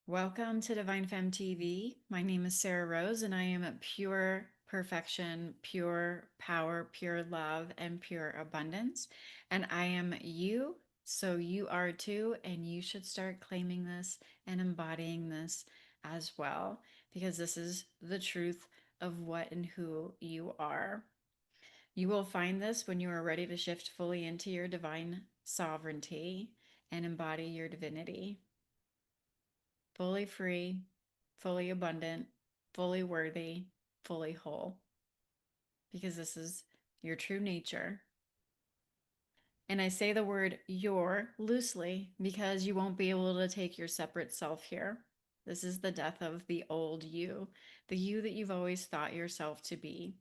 Welcome to Divine Femme TV. My name is Sarah Rose, and I am a pure perfection, pure power, pure love, and pure abundance. And I am you, so you are too, and you should start claiming this and embodying this as well, because this is the truth of what and who you are. You will find this when you are ready to shift fully into your divine sovereignty and embody your divinity, fully free, fully abundant, fully worthy, fully whole, because this is your true nature. And I say the word your loosely because you won't be able to take your separate self here. This is the death of the old you, the you that you've always thought yourself to be.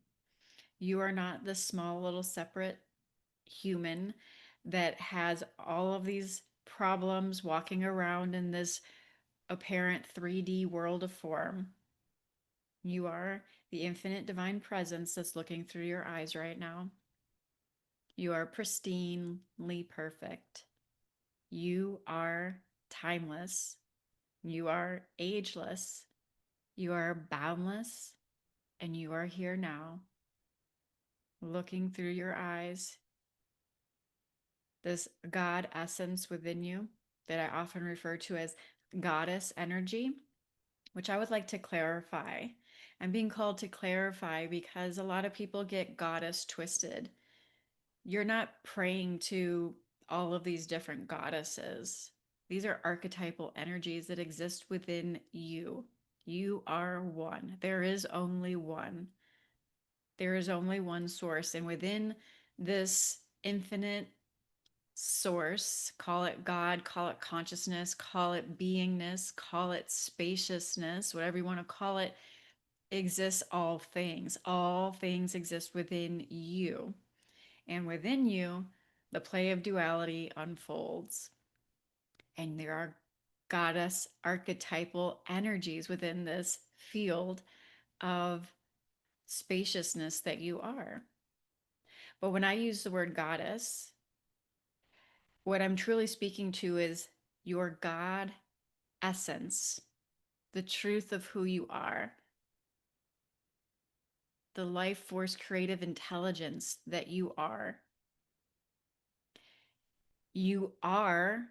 You are not this small little separate human that has all of these problems walking around in this apparent 3D world of form. You are the infinite divine presence that's looking through your eyes right now. You are pristinely perfect. You are timeless. You are ageless. You are boundless. And you are here now, looking through your eyes. This God essence within you that I often refer to as goddess energy, which I would like to clarify. I'm being called to clarify because a lot of people get goddess twisted. You're not praying to all of these different goddesses. These are archetypal energies that exist within you. You are one. There is only one. There is only one source. And within this infinite source, call it God, call it consciousness, call it beingness, call it spaciousness, whatever you want to call it, exists all things. All things exist within you. And within you, the play of duality unfolds. And there are goddess archetypal energies within this field of spaciousness that you are. But when I use the word goddess, what I'm truly speaking to is your God essence, the truth of who you are, the life force creative intelligence that you are. You are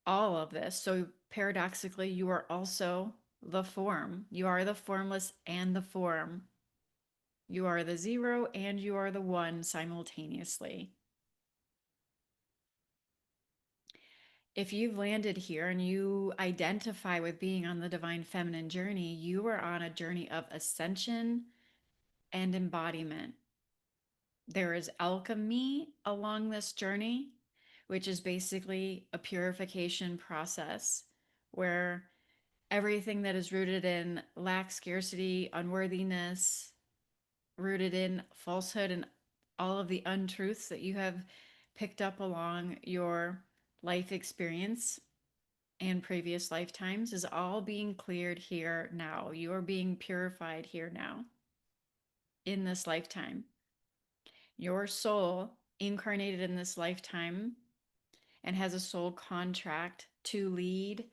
all of this. So paradoxically, you are also the form. You are the formless and the form. You are the zero and you are the one simultaneously. If you've landed here and you identify with being on the divine feminine journey, you are on a journey of ascension and embodiment. There is alchemy along this journey, which is basically a purification process where everything that is rooted in lack, scarcity, unworthiness, rooted in falsehood, and all of the untruths that you have picked up along your life experience and previous lifetimes is all being cleared here now. You are being purified here now in this lifetime. Your soul incarnated in this lifetime and has a soul contract to lead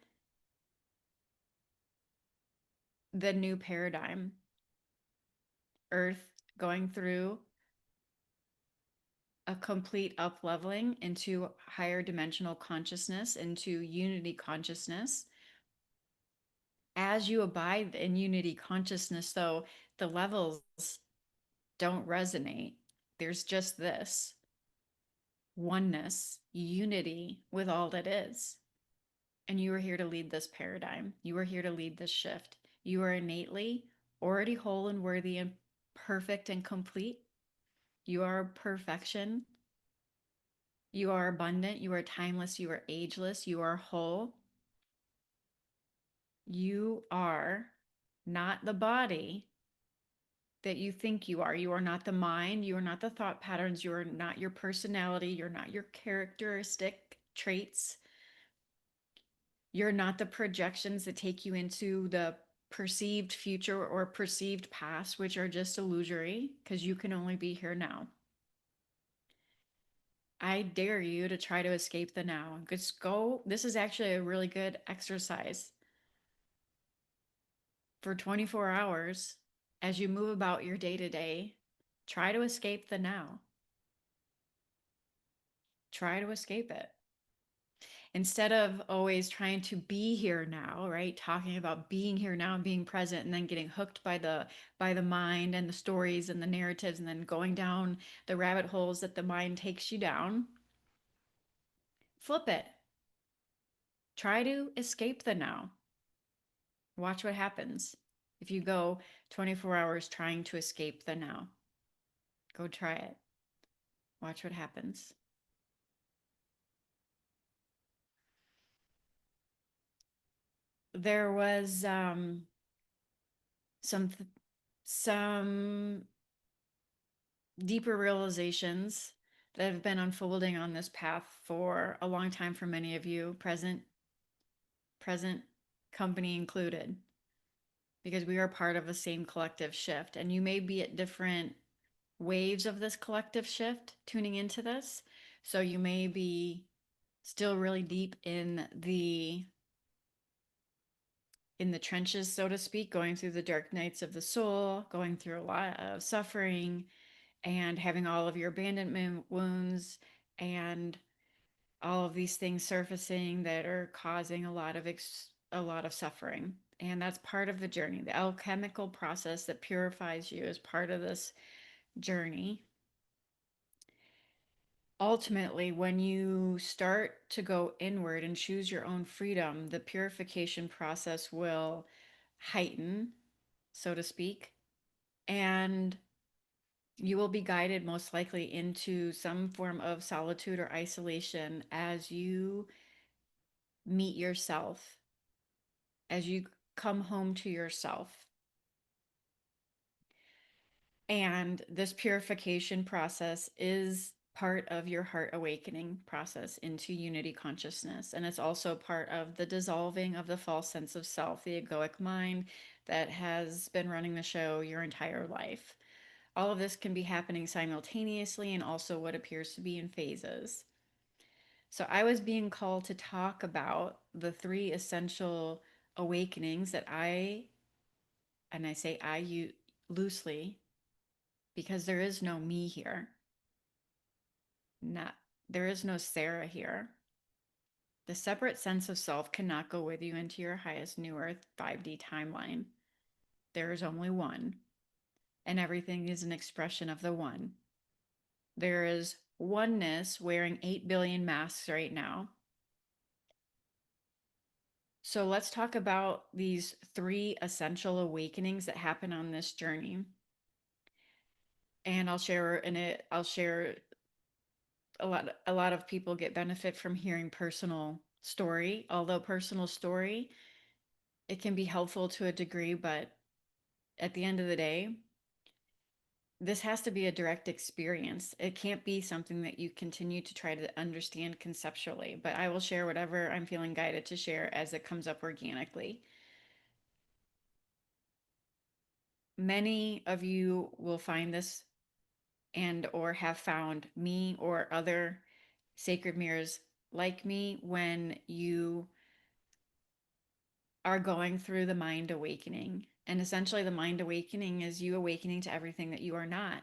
the new paradigm. Earth going through a complete up leveling into higher dimensional consciousness, into unity consciousness. As you abide in unity consciousness, though, the levels don't resonate. There's just this oneness, unity with all that is. And you are here to lead this paradigm. You are here to lead this shift. You are innately already whole and worthy and perfect and complete. You are perfection. You are abundant. You are timeless. You are ageless. You are whole. You are not the body that you think you are. You are not the mind. You are not the thought patterns. You are not your personality. You're not your characteristic traits. You're not the projections that take you into the perceived future or perceived past, which are just illusory because you can only be here now. I dare you to try to escape the now. Just go. This is actually a really good exercise. for 24 hours as you move about your day to day. Try to escape the now. Try to escape it. Instead of always trying to be here now, right? Talking about being here now and being present and then getting hooked by the mind and the stories and the narratives and then going down the rabbit holes that the mind takes you down. Flip it. Try to escape the now. Watch what happens if you go 24 hours trying to escape the now. Go try it. Watch what happens. There was some some deeper realizations that have been unfolding on this path for a long time for many of you, present company included, because we are part of the same collective shift. And you may be at different waves of this collective shift tuning into this. So you may be still really deep in the trenches, so to speak, going through the dark nights of the soul, going through a lot of suffering and having all of your abandonment wounds and all of these things surfacing that are causing a lot of suffering. And that's part of the journey. The alchemical process that purifies you is part of this journey. Ultimately, when you start to go inward and choose your own freedom, the purification process will heighten, so to speak, and you will be guided most likely into some form of solitude or isolation as you meet yourself, as you come home to yourself. And this purification process is part of your heart awakening process into unity consciousness. And it's also part of the dissolving of the false sense of self, the egoic mind that has been running the show your entire life. All of this can be happening simultaneously and also what appears to be in phases. So I was being called to talk about the three essential awakenings that and I say I use loosely because there is no me here. Not there is no Sarah here. The separate sense of self cannot go with you into your highest new earth 5D timeline. There is only one, and everything is an expression of the one. There is oneness wearing 8 billion masks right now. So let's talk about these three essential awakenings that happen on this journey. And I'll share a lot of people get benefit from hearing personal story. Although personal story, it can be helpful to a degree, but at the end of the day, this has to be a direct experience. It can't be something that you continue to try to understand conceptually, but I will share whatever I'm feeling guided to share as it comes up organically. Many of you will find this and or have found me or other sacred mirrors like me when you are going through the mind awakening. And essentially, the mind awakening is you awakening to everything that you are not.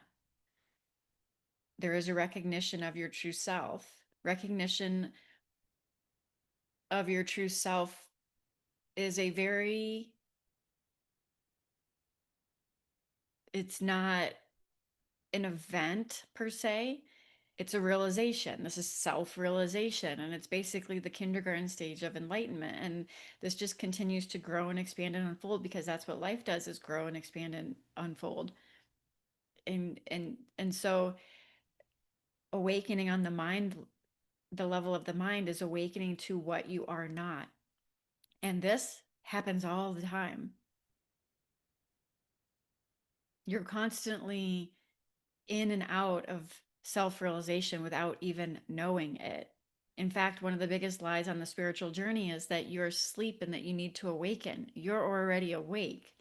There is a recognition of your true self. Recognition of your true self is a very, it's not an event per se. It's a realization. This is self realization. And it's basically the kindergarten stage of enlightenment. And this just continues to grow and expand and unfold because that's what life does is grow and expand and unfold. And so awakening on the mind, the level of the mind is awakening to what you are not. And this happens all the time. You're constantly in and out of self realization without even knowing it. In fact, one of the biggest lies on the spiritual journey is that you're asleep and that you need to awaken. You're already awake.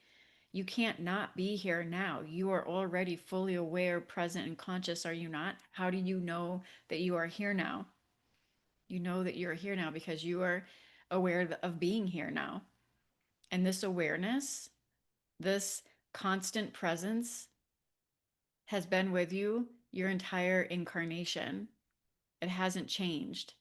You can't not be here now. You are already fully aware, present, and conscious, are you not? How do you know that you are here now? You know that you're here now because you are aware of being here now. And this awareness This constant presence has been with you your entire incarnation. It hasn't changed.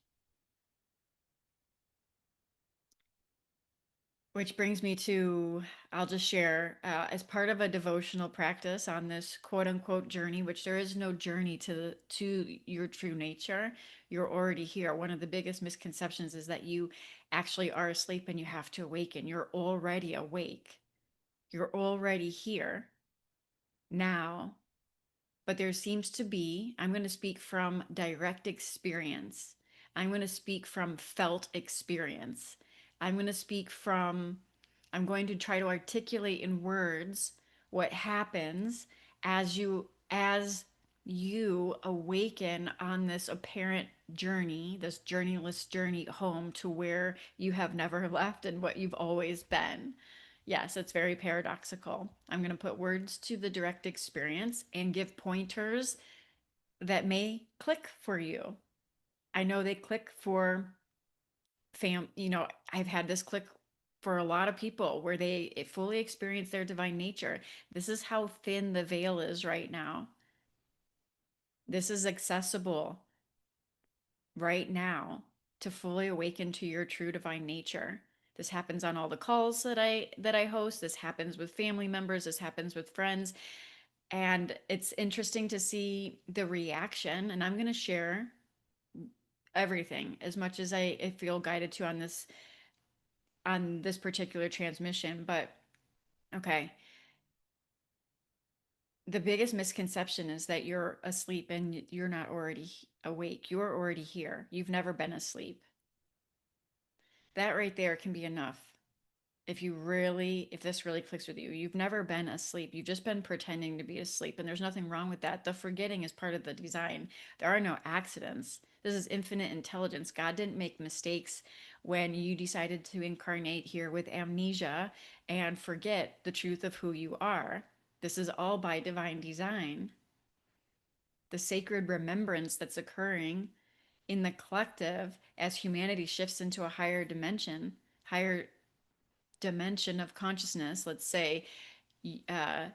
Which brings me to, I'll just share, as part of a devotional practice on this quote unquote journey, which there is no journey to your true nature. You're already here. One of the biggest misconceptions is that you actually are asleep and you have to awaken. You're already awake. You're already here now. But there seems to be, I'm going to speak from direct experience. I'm going to speak from felt experience. I'm going to speak from, I'm going to try to articulate in words what happens as you awaken on this apparent journey, this journeyless journey home to where you have never left and what you've always been. Yes, it's very paradoxical. I'm going to put words to the direct experience and give pointers that may click for you. I know they click for I've had this click for a lot of people where they fully experience their divine nature. This is how thin the veil is right now. This is accessible right now to fully awaken to your true divine nature. This happens on all the calls that I host. This happens with family members. This happens with friends. And it's interesting to see the reaction. And I'm going to share everything as much as I feel guided to on this particular transmission. But okay, the biggest misconception is that you're asleep and you're not already awake. You're already here. You've never been asleep. That right there can be enough. If this really clicks with you, you've never been asleep. You've just been pretending to be asleep, and there's nothing wrong with that. The forgetting is part of the design. There are no accidents. This is infinite intelligence. God didn't make mistakes when you decided to incarnate here with amnesia and forget the truth of who you are. This is all by divine design. The sacred remembrance that's occurring in the collective as humanity shifts into a higher dimension of consciousness, let's say uh,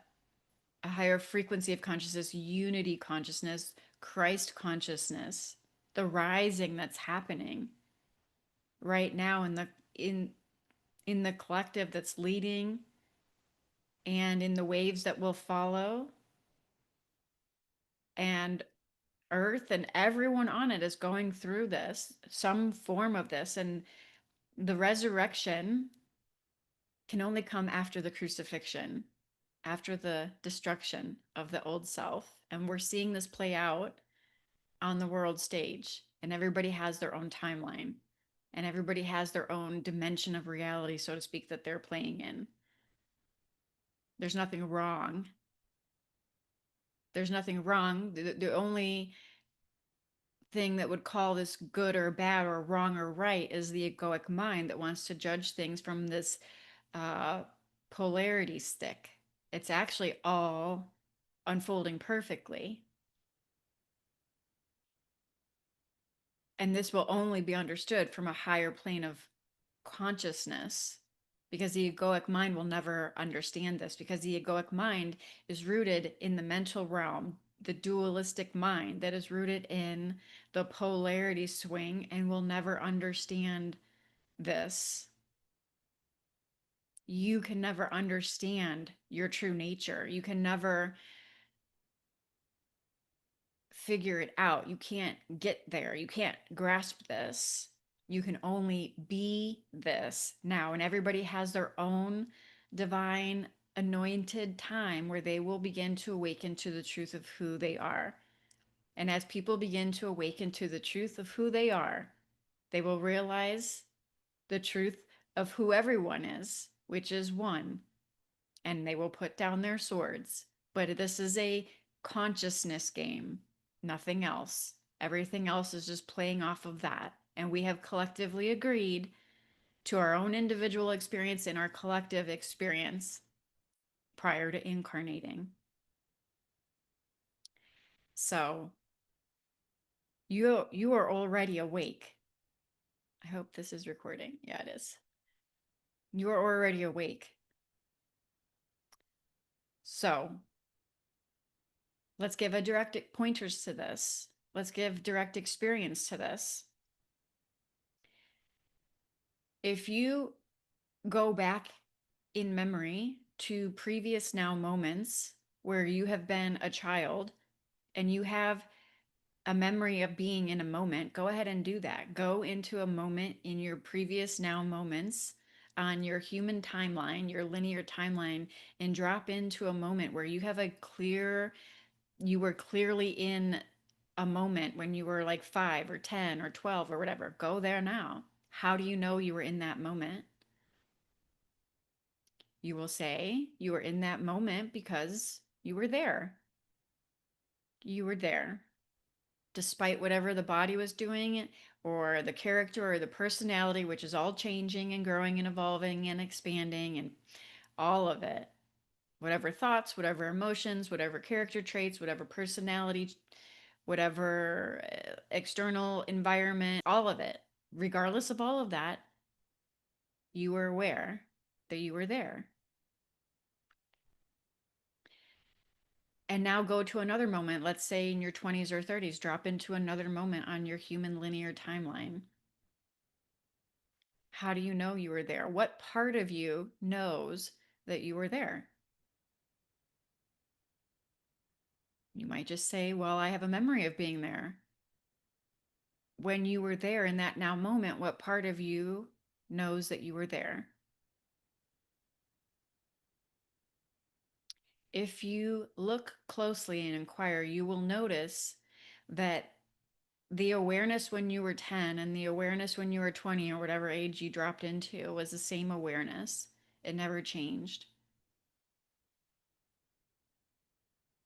a higher frequency of consciousness, unity consciousness, Christ consciousness, the rising that's happening right now in in the collective that's leading and in the waves that will follow, and earth and everyone on it is going through this, some form of this, and the resurrection can only come after the crucifixion, after the destruction of the old self. And we're seeing this play out on the world stage. And everybody has their own timeline. And everybody has their own dimension of reality, so to speak, that they're playing in. There's nothing wrong. There's nothing wrong. The only thing that would call this good or bad or wrong or right is the egoic mind that wants to judge things from this uh, polarity stick. It's actually all unfolding perfectly. And this will only be understood from a higher plane of consciousness, because the egoic mind will never understand this, because the egoic mind is rooted in the mental realm, the dualistic mind that is rooted in the polarity swing, and will never understand this. You can never understand your true nature. You can never figure it out. You can't get there. You can't grasp this. You can only be this now. And everybody has their own divine anointed time where they will begin to awaken to the truth of who they are. And as people begin to awaken to the truth of who they are, they will realize the truth of who everyone is, which is one, and they will put down their swords. But this is a consciousness game, nothing else. Everything else is just playing off of that. And we have collectively agreed to our own individual experience and our collective experience prior to incarnating. So you are already awake. I hope this is recording. Yeah, it is. You are already awake. So let's give a direct pointers to this. Let's give direct experience to this. If you go back in memory to previous now moments where you have been a child and you have a memory of being in a moment, go ahead and do that. Go into a moment in your previous now moments on your human timeline, your linear timeline, and drop into a moment where you have you were clearly in a moment when you were like 5 or 10 or 12 or whatever. Go there now. How do you know you were in that moment? You will say you were in that moment because you were there. You were there. Despite whatever the body was doing, or the character or the personality, which is all changing and growing and evolving and expanding and all of it. Whatever thoughts, whatever emotions, whatever character traits, whatever personality, whatever external environment, all of it. Regardless of all of that, you were aware that you were there. And now go to another moment, let's say in your 20s or 30s, drop into another moment on your human linear timeline. How do you know you were there? What part of you knows that you were there? You might just say, well, I have a memory of being there. When you were there in that now moment, what part of you knows that you were there? If you look closely and inquire, you will notice that the awareness when you were 10 and the awareness when you were 20 or whatever age you dropped into was the same awareness. It never changed.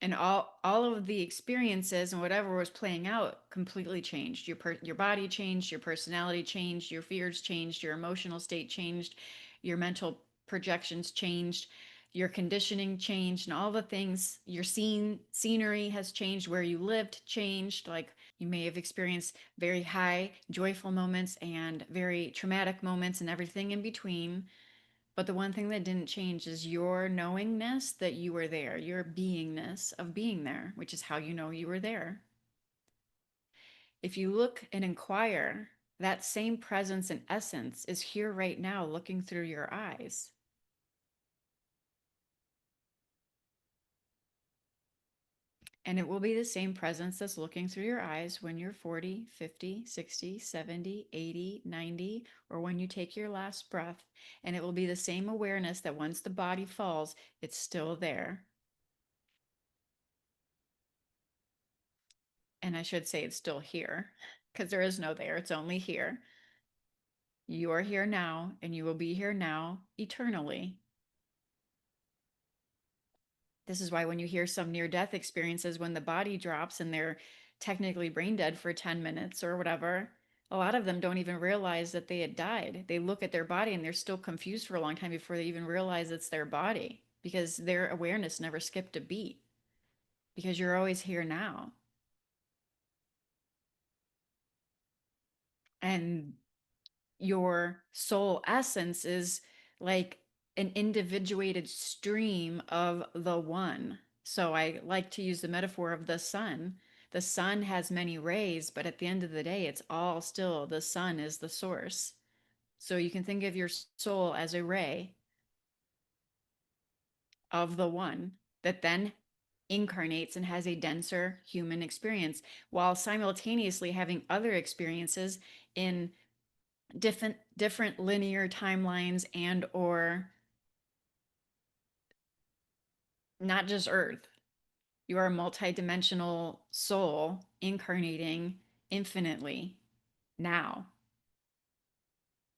And all of the experiences and whatever was playing out completely changed. Your body changed, your personality changed, your fears changed, your emotional state changed, your mental projections changed, your conditioning changed, and all the things. Your scenery has changed, where you lived changed. Like, you may have experienced very high joyful moments and very traumatic moments and everything in between. But the one thing that didn't change is your knowingness that you were there, your beingness of being there, which is how you know you were there. If you look and inquire, that same presence and essence is here right now looking through your eyes. And it will be the same presence that's looking through your eyes when you're 40, 50, 60, 70, 80, 90, or when you take your last breath. And it will be the same awareness that once the body falls, it's still there. And I should say it's still here, because there is no there, it's only here. You are here now, and you will be here now eternally. This is why when you hear some near death experiences, when the body drops and they're technically brain dead for 10 minutes or whatever, a lot of them don't even realize that they had died. They look at their body and they're still confused for a long time before they even realize it's their body, because their awareness never skipped a beat, because you're always here now. And your soul essence is like an individuated stream of the one. So I like to use the metaphor of the sun. The sun has many rays, but at the end of the day, it's all still the sun is the source. So you can think of your soul as a ray of the one that then incarnates and has a denser human experience, while simultaneously having other experiences in different linear timelines, and or not just Earth. You are a multidimensional soul incarnating infinitely now.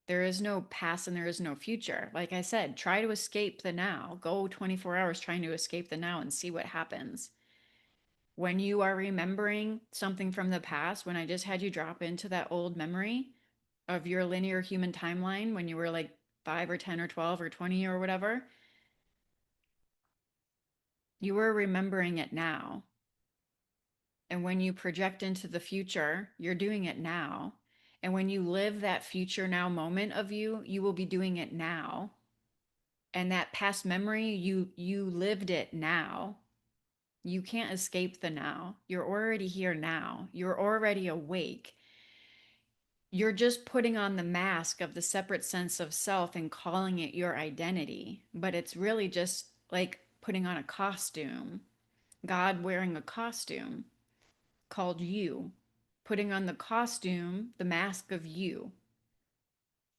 There is no past and there is no future. Like I said, try to escape the now. Go 24 hours trying to escape the now and see what happens. When you are remembering something from the past, when I just had you drop into that old memory of your linear human timeline when you were like 5 or 10 or 12 or 20 or whatever, you were remembering it now. And when you project into the future, you're doing it now. And when you live that future now moment of you, you will be doing it now. And that past memory, you lived it now. You can't escape the now. You're already here now. You're already awake. You're just putting on the mask of the separate sense of self and calling it your identity. But it's really just like putting on a costume. God wearing a costume called you, putting on the costume, the mask of you.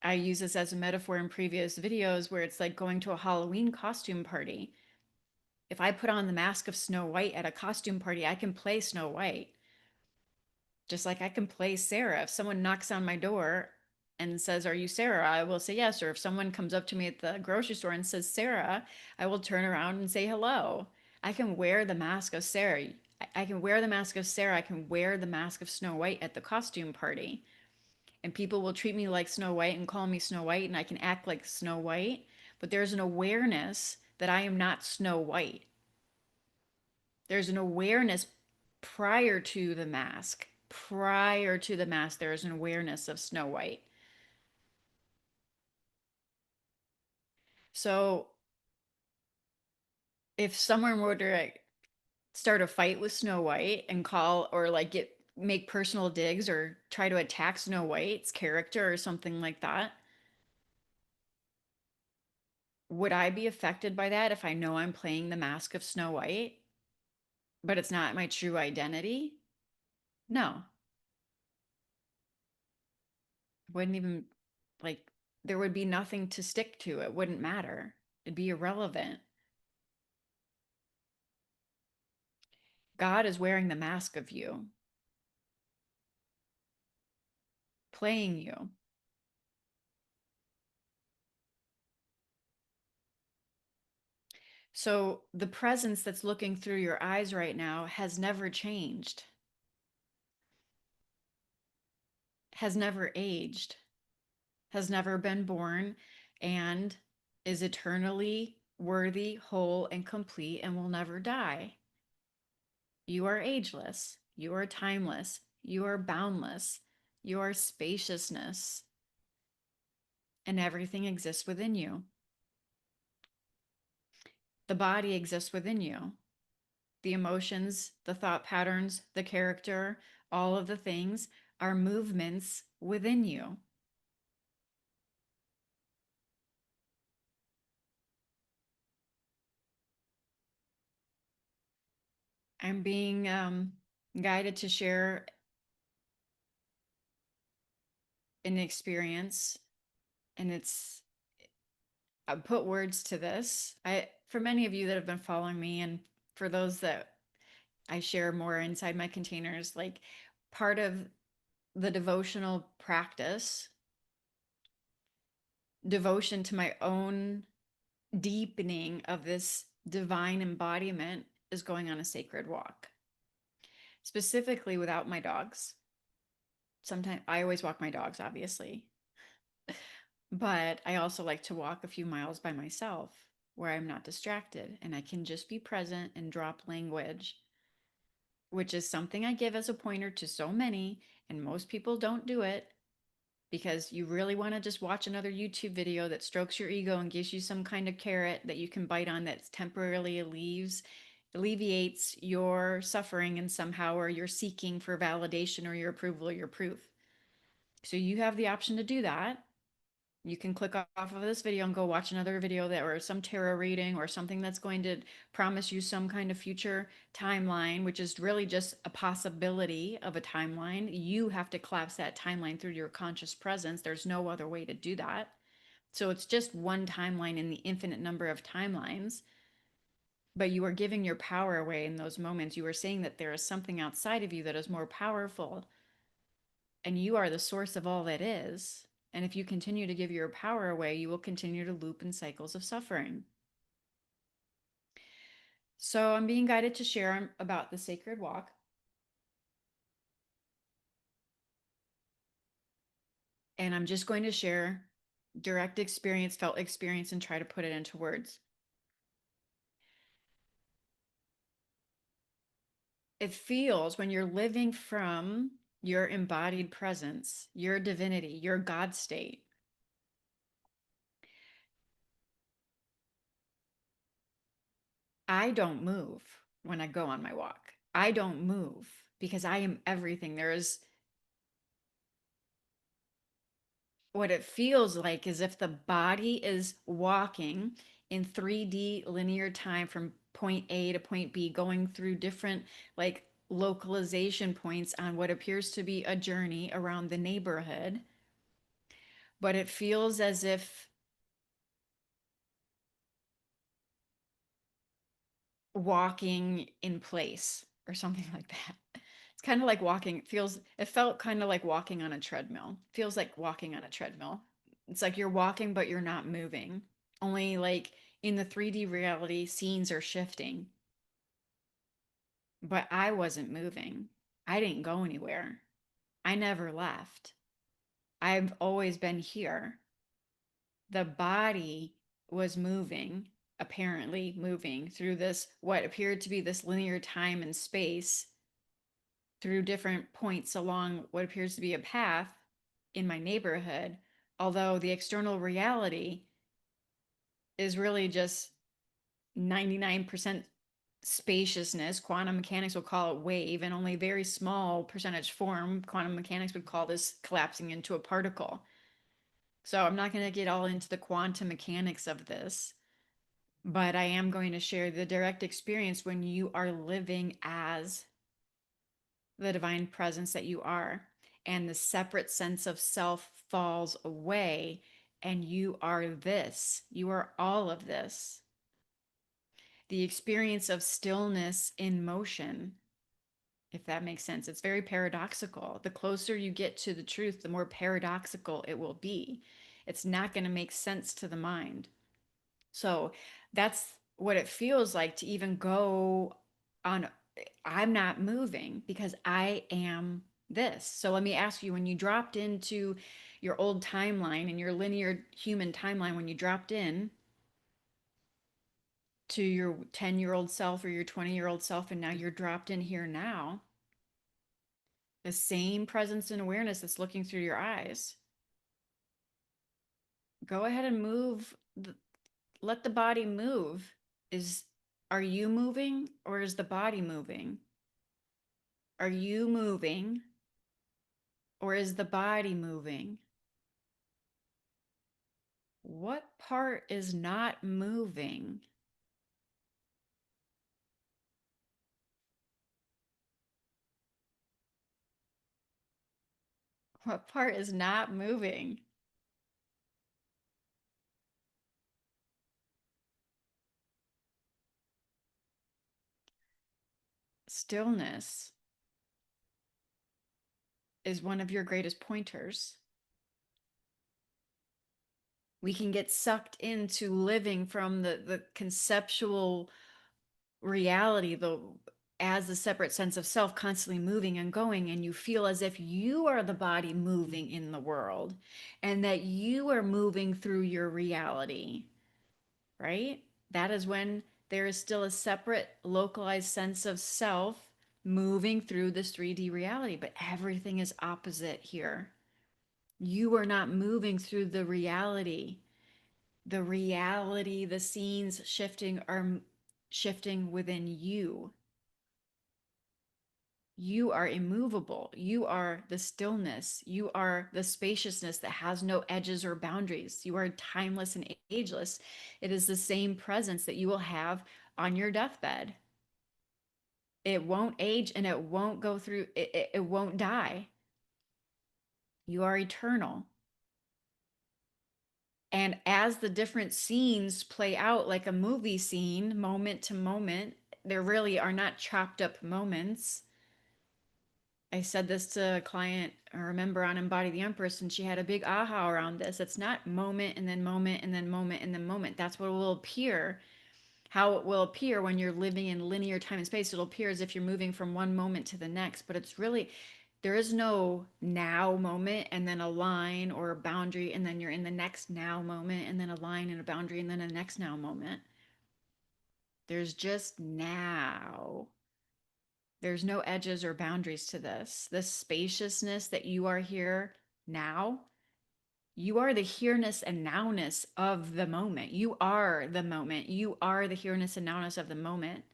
I use this as a metaphor in previous videos where it's like going to a Halloween costume party. If I put on the mask of Snow White at a costume party, I can play Snow White. Just like I can play Sarah. If someone knocks on my door and says, "Are you Sarah?" I will say yes. Or if someone comes up to me at the grocery store and says, "Sarah," I will turn around and say hello. I can wear the mask of Sarah. I can wear the mask of Sarah. I can wear the mask of Snow White at the costume party. And people will treat me like Snow White and call me Snow White, and I can act like Snow White. But there's an awareness that I am not Snow White. There's an awareness prior to the mask. Prior to the mask, there is an awareness of Snow White. So if someone were to like, start a fight with Snow White and call or like get make personal digs or try to attack Snow White's character or something like that, would I be affected by that if I know I'm playing the mask of Snow White, but it's not my true identity? No. Wouldn't even like there would be nothing to stick to. It wouldn't matter. It'd be irrelevant. God is wearing the mask of you, playing you. So the presence that's looking through your eyes right now has never changed, has never aged, has never been born, and is eternally worthy, whole, and complete, and will never die. You are ageless. You are timeless. You are boundless. You are spaciousness, and everything exists within you. The body exists within you. The emotions, the thought patterns, the character, all of the things are movements within you. I'm being guided to share an experience, and I put words to this. For many of you that have been following me, and for those that I share more inside my containers, like part of the devotional practice, devotion to my own deepening of this divine embodiment is going on a sacred walk, specifically without my dogs. Sometimes I always walk my dogs, obviously, but I also like to walk a few miles by myself where I'm not distracted and I can just be present and drop language, which is something I give as a pointer to so many, and most people don't do it because you really want to just watch another YouTube video that strokes your ego and gives you some kind of carrot that you can bite on that temporarily alleviates your suffering and somehow, or you're seeking for validation or your approval or your proof. So you have the option to do that. You can click off of this video and go watch another video that or some tarot reading or something that's going to promise you some kind of future timeline, which is really just a possibility of a timeline. You have to collapse that timeline through your conscious presence. There's no other way to do that. So it's just one timeline in the infinite number of timelines. But you are giving your power away in those moments. You are saying that there is something outside of you that is more powerful, and you are the source of all that is. And if you continue to give your power away, you will continue to loop in cycles of suffering. So I'm being guided to share about the sacred walk. And I'm just going to share direct experience, felt experience, and try to put it into words. It feels when you're living from your embodied presence, your divinity, your God state, I don't move when I go on my walk. I don't move because I am everything. There is what it feels like is if the body is walking in 3D linear time from point A to point B, going through different like localization points on what appears to be a journey around the neighborhood, but it feels as if walking in place or something like that. It's kind of like walking. It felt kind of like walking on a treadmill. Feels like walking on a treadmill. It's like you're walking, but you're not moving. Only like in the 3D reality, scenes are shifting, but I wasn't moving. I didn't go anywhere. I never left. I've always been here. The body was moving, apparently moving through this, what appeared to be this linear time and space through different points along what appears to be a path in my neighborhood, although the external reality is really just 99% spaciousness. Quantum mechanics will call it wave, and only very small percentage form, quantum mechanics would call this collapsing into a particle. So I'm not going to get all into the quantum mechanics of this, but I am going to share the direct experience when you are living as the divine presence that you are, and the separate sense of self falls away, and you are this. You are all of this. The experience of stillness in motion, if that makes sense. It's very paradoxical. The closer you get to the truth, the more paradoxical it will be. It's not going to make sense to the mind. So that's what it feels like to even go on. I'm not moving because I am this. So let me ask you, when you dropped into your old timeline and your linear human timeline, when you dropped in to your 10-year-old self or your 20-year-old self, and now you're dropped in here now, the same presence and awareness that's looking through your eyes, go ahead and let the body move. Is Are you moving or is the body moving? Are you moving or is the body moving? What part is not moving? What part is not moving? Stillness is one of your greatest pointers. We can get sucked into living from the conceptual reality, the as a separate sense of self, constantly moving and going, and you feel as if you are the body moving in the world and that you are moving through your reality, right? That is when there is still a separate localized sense of self moving through this 3D reality, but everything is opposite here. You are not moving through the reality. The reality, the scenes shifting are shifting within you. You are immovable. You are the stillness. You are the spaciousness that has no edges or boundaries. You are timeless and ageless. It is the same presence that you will have on your deathbed. It won't age and it won't go through, it won't die. You are eternal. And as the different scenes play out like a movie scene, moment to moment, there really are not chopped up moments. I said this to a client, I remember, on Embody the Empress, and she had a big aha around this. It's not moment and then moment and then moment and then moment. That's what will appear, how it will appear when you're living in linear time and space. It'll appear as if you're moving from one moment to the next, but it's really, there is no now moment and then a line or a boundary, and then you're in the next now moment, and then a line and a boundary, and then a next now moment. There's just now. There's no edges or boundaries to this. This spaciousness that you are here now You are the here-ness and now-ness of the moment. You are the moment. You are the here-ness and now-ness of the moment.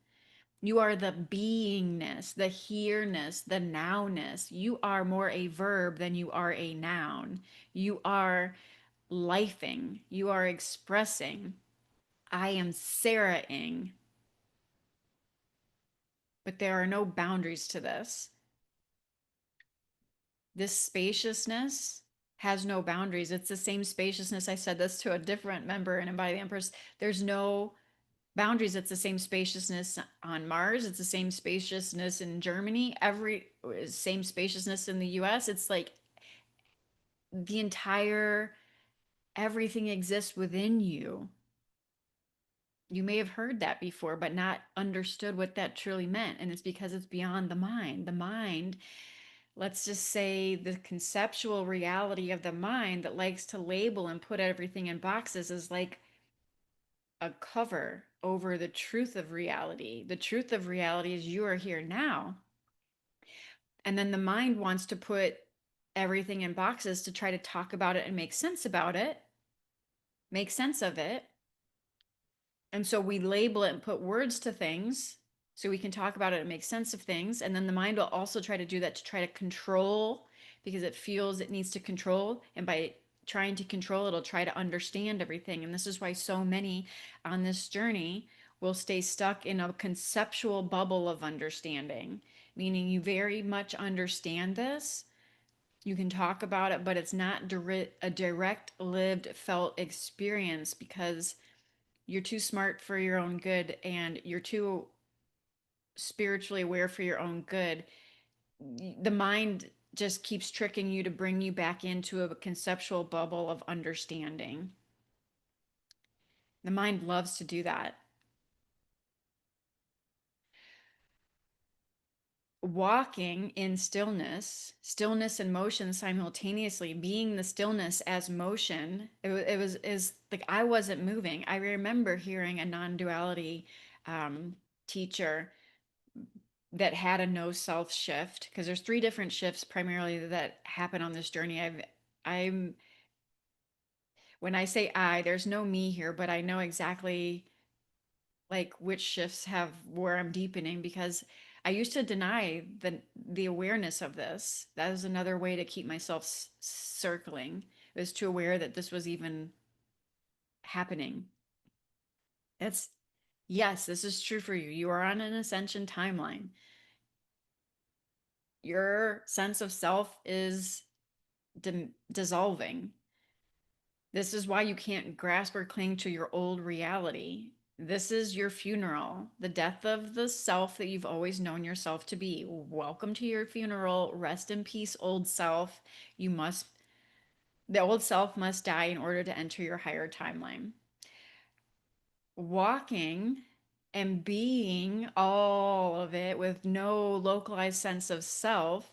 You are the beingness, the here-ness, the now-ness. You are more a verb than you are a noun. You are lifing. You are expressing. I am Sarah-ing, but there are no boundaries to this. This spaciousness has no boundaries. It's the same spaciousness. I said this to a different member in Embody the Empress. There's no boundaries. It's the same spaciousness on Mars. It's the same spaciousness in Germany. Every same spaciousness in the US. It's like the entire everything exists within you. You may have heard that before, but not understood what that truly meant. And it's because it's beyond the mind. The mind, let's just say the conceptual reality of the mind that likes to label and put everything in boxes is like a cover over the truth of reality. The truth of reality is you are here now. And then the mind wants to put everything in boxes to try to talk about it and make sense about it, make sense of it. And so we label it and put words to things so we can talk about it and make sense of things. And then the mind will also try to do that to try to control because it feels it needs to control. And by trying to control, it'll try to understand everything. And this is why so many on this journey will stay stuck in a conceptual bubble of understanding, meaning you very much understand this. You can talk about it, but it's not a direct, lived, felt experience because you're too smart for your own good and you're too spiritually aware for your own good. The mind just keeps tricking you to bring you back into a conceptual bubble of understanding. The mind loves to do that. Walking in stillness, stillness and motion simultaneously, being the stillness as motion, it was is like I wasn't moving. I remember hearing a non-duality teacher that had a no self shift because there's three different shifts primarily that happen on this journey. I'm when I say I, there's no me here, but I know exactly like which shifts have where I'm deepening because I used to deny the awareness of this. That was another way to keep myself circling. It was too aware that this was even happening. That's yes, this is true for you. You are on an ascension timeline. Your sense of self is dissolving. This is why you can't grasp or cling to your old reality. This is your funeral, the death of the self that you've always known yourself to be. Welcome to your funeral. Rest in peace, old self. The old self must die in order to enter your higher timeline. Walking and being all of it with no localized sense of self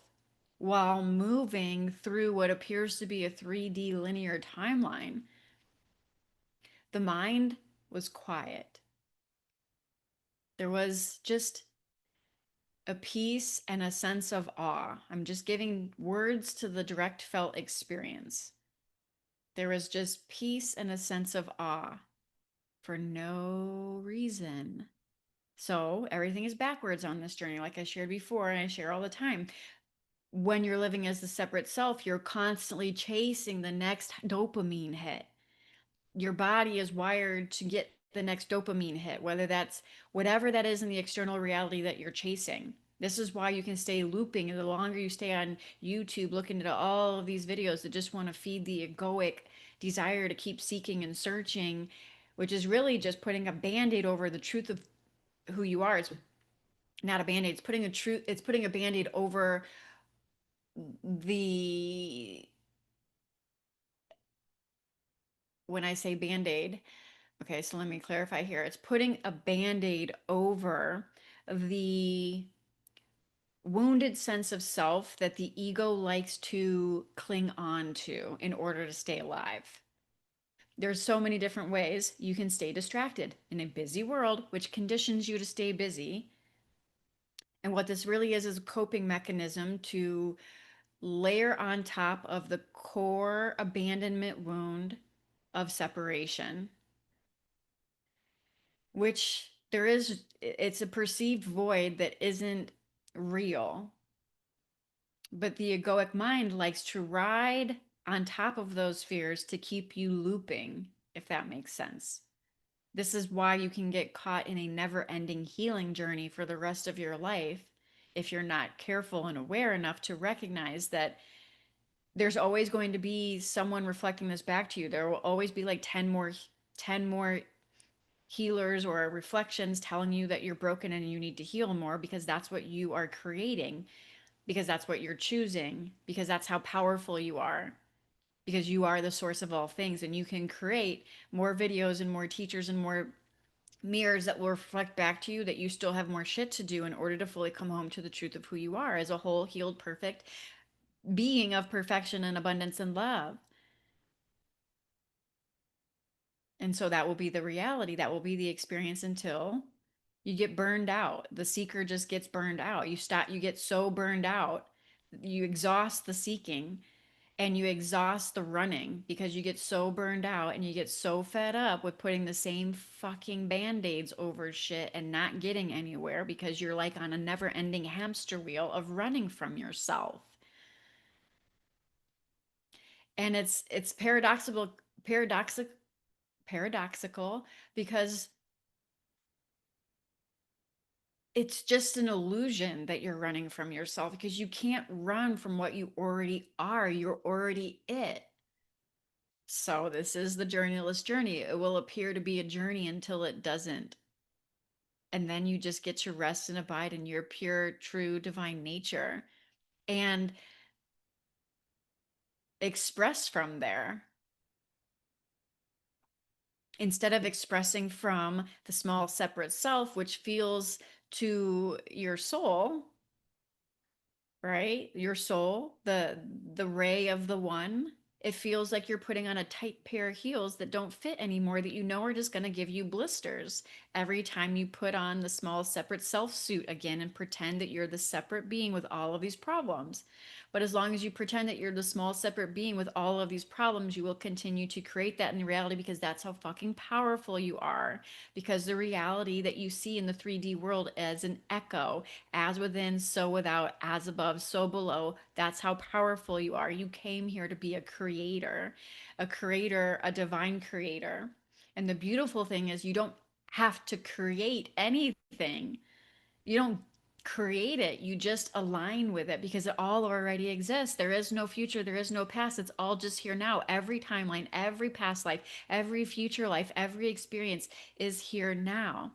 while moving through what appears to be a 3D linear timeline. The mind was quiet. There was just a peace and a sense of awe. I'm just giving words to the direct felt experience. There was just peace and a sense of awe for no reason. So everything is backwards on this journey, like I shared before, and I share all the time. When you're living as the separate self, you're constantly chasing the next dopamine hit. Your body is wired to get the next dopamine hit, whether that's whatever that is in the external reality that you're chasing. This is why you can stay looping. And the longer you stay on YouTube looking at all of these videos that just want to feed the egoic desire to keep seeking and searching, which is really just putting a band-aid over the truth of who you are. It's not a band-aid, it's putting a band-aid over the when I say band-aid, okay, so let me clarify here. It's putting a band-aid over the wounded sense of self that the ego likes to cling on to in order to stay alive. There's so many different ways you can stay distracted in a busy world, which conditions you to stay busy. And what this really is a coping mechanism to layer on top of the core abandonment wound of separation, which it's a perceived void that isn't real. But the egoic mind likes to ride on top of those fears to keep you looping, if that makes sense. This is why you can get caught in a never ending healing journey for the rest of your life if you're not careful and aware enough to recognize that there's always going to be someone reflecting this back to you. There will always be like 10 more healers or reflections telling you that you're broken and you need to heal more, because that's what you are creating, because that's what you're choosing, because that's how powerful you are, because you are the source of all things, and you can create more videos and more teachers and more mirrors that will reflect back to you that you still have more shit to do in order to fully come home to the truth of who you are as a whole, healed, perfect being of perfection and abundance and love. And so that will be the reality, that will be the experience until you get burned out. The seeker just gets burned out. You get so burned out, you exhaust the seeking and you exhaust the running because you get so burned out and you get so fed up with putting the same fucking band-aids over shit and not getting anywhere because you're like on a never-ending hamster wheel of running from yourself. And it's paradoxical because it's just an illusion that you're running from yourself, because you can't run from what you already are. You're already it. So this is the journeyless journey. It will appear to be a journey until it doesn't. And then you just get to rest and abide in your pure, true, divine nature and express from there. Instead of expressing from the small, separate self, which feels to your soul, right? Your soul, the ray of the one, it feels like you're putting on a tight pair of heels that don't fit anymore, that you know are just going to give you blisters every time you put on the small separate self suit again and pretend that you're the separate being with all of these problems. But as long as you pretend that you're the small separate being with all of these problems, you will continue to create that in reality, because that's how fucking powerful you are. Because the reality that you see in the 3D world as an echo, as within, so without, as above, so below. That's how powerful you are. You came here to be a creator, a divine creator. And the beautiful thing is, you don't have to create anything. You don't create it. You just align with it because it all already exists. There is no future. There is no past. It's all just here now. Every timeline, every past life, every future life, every experience is here now.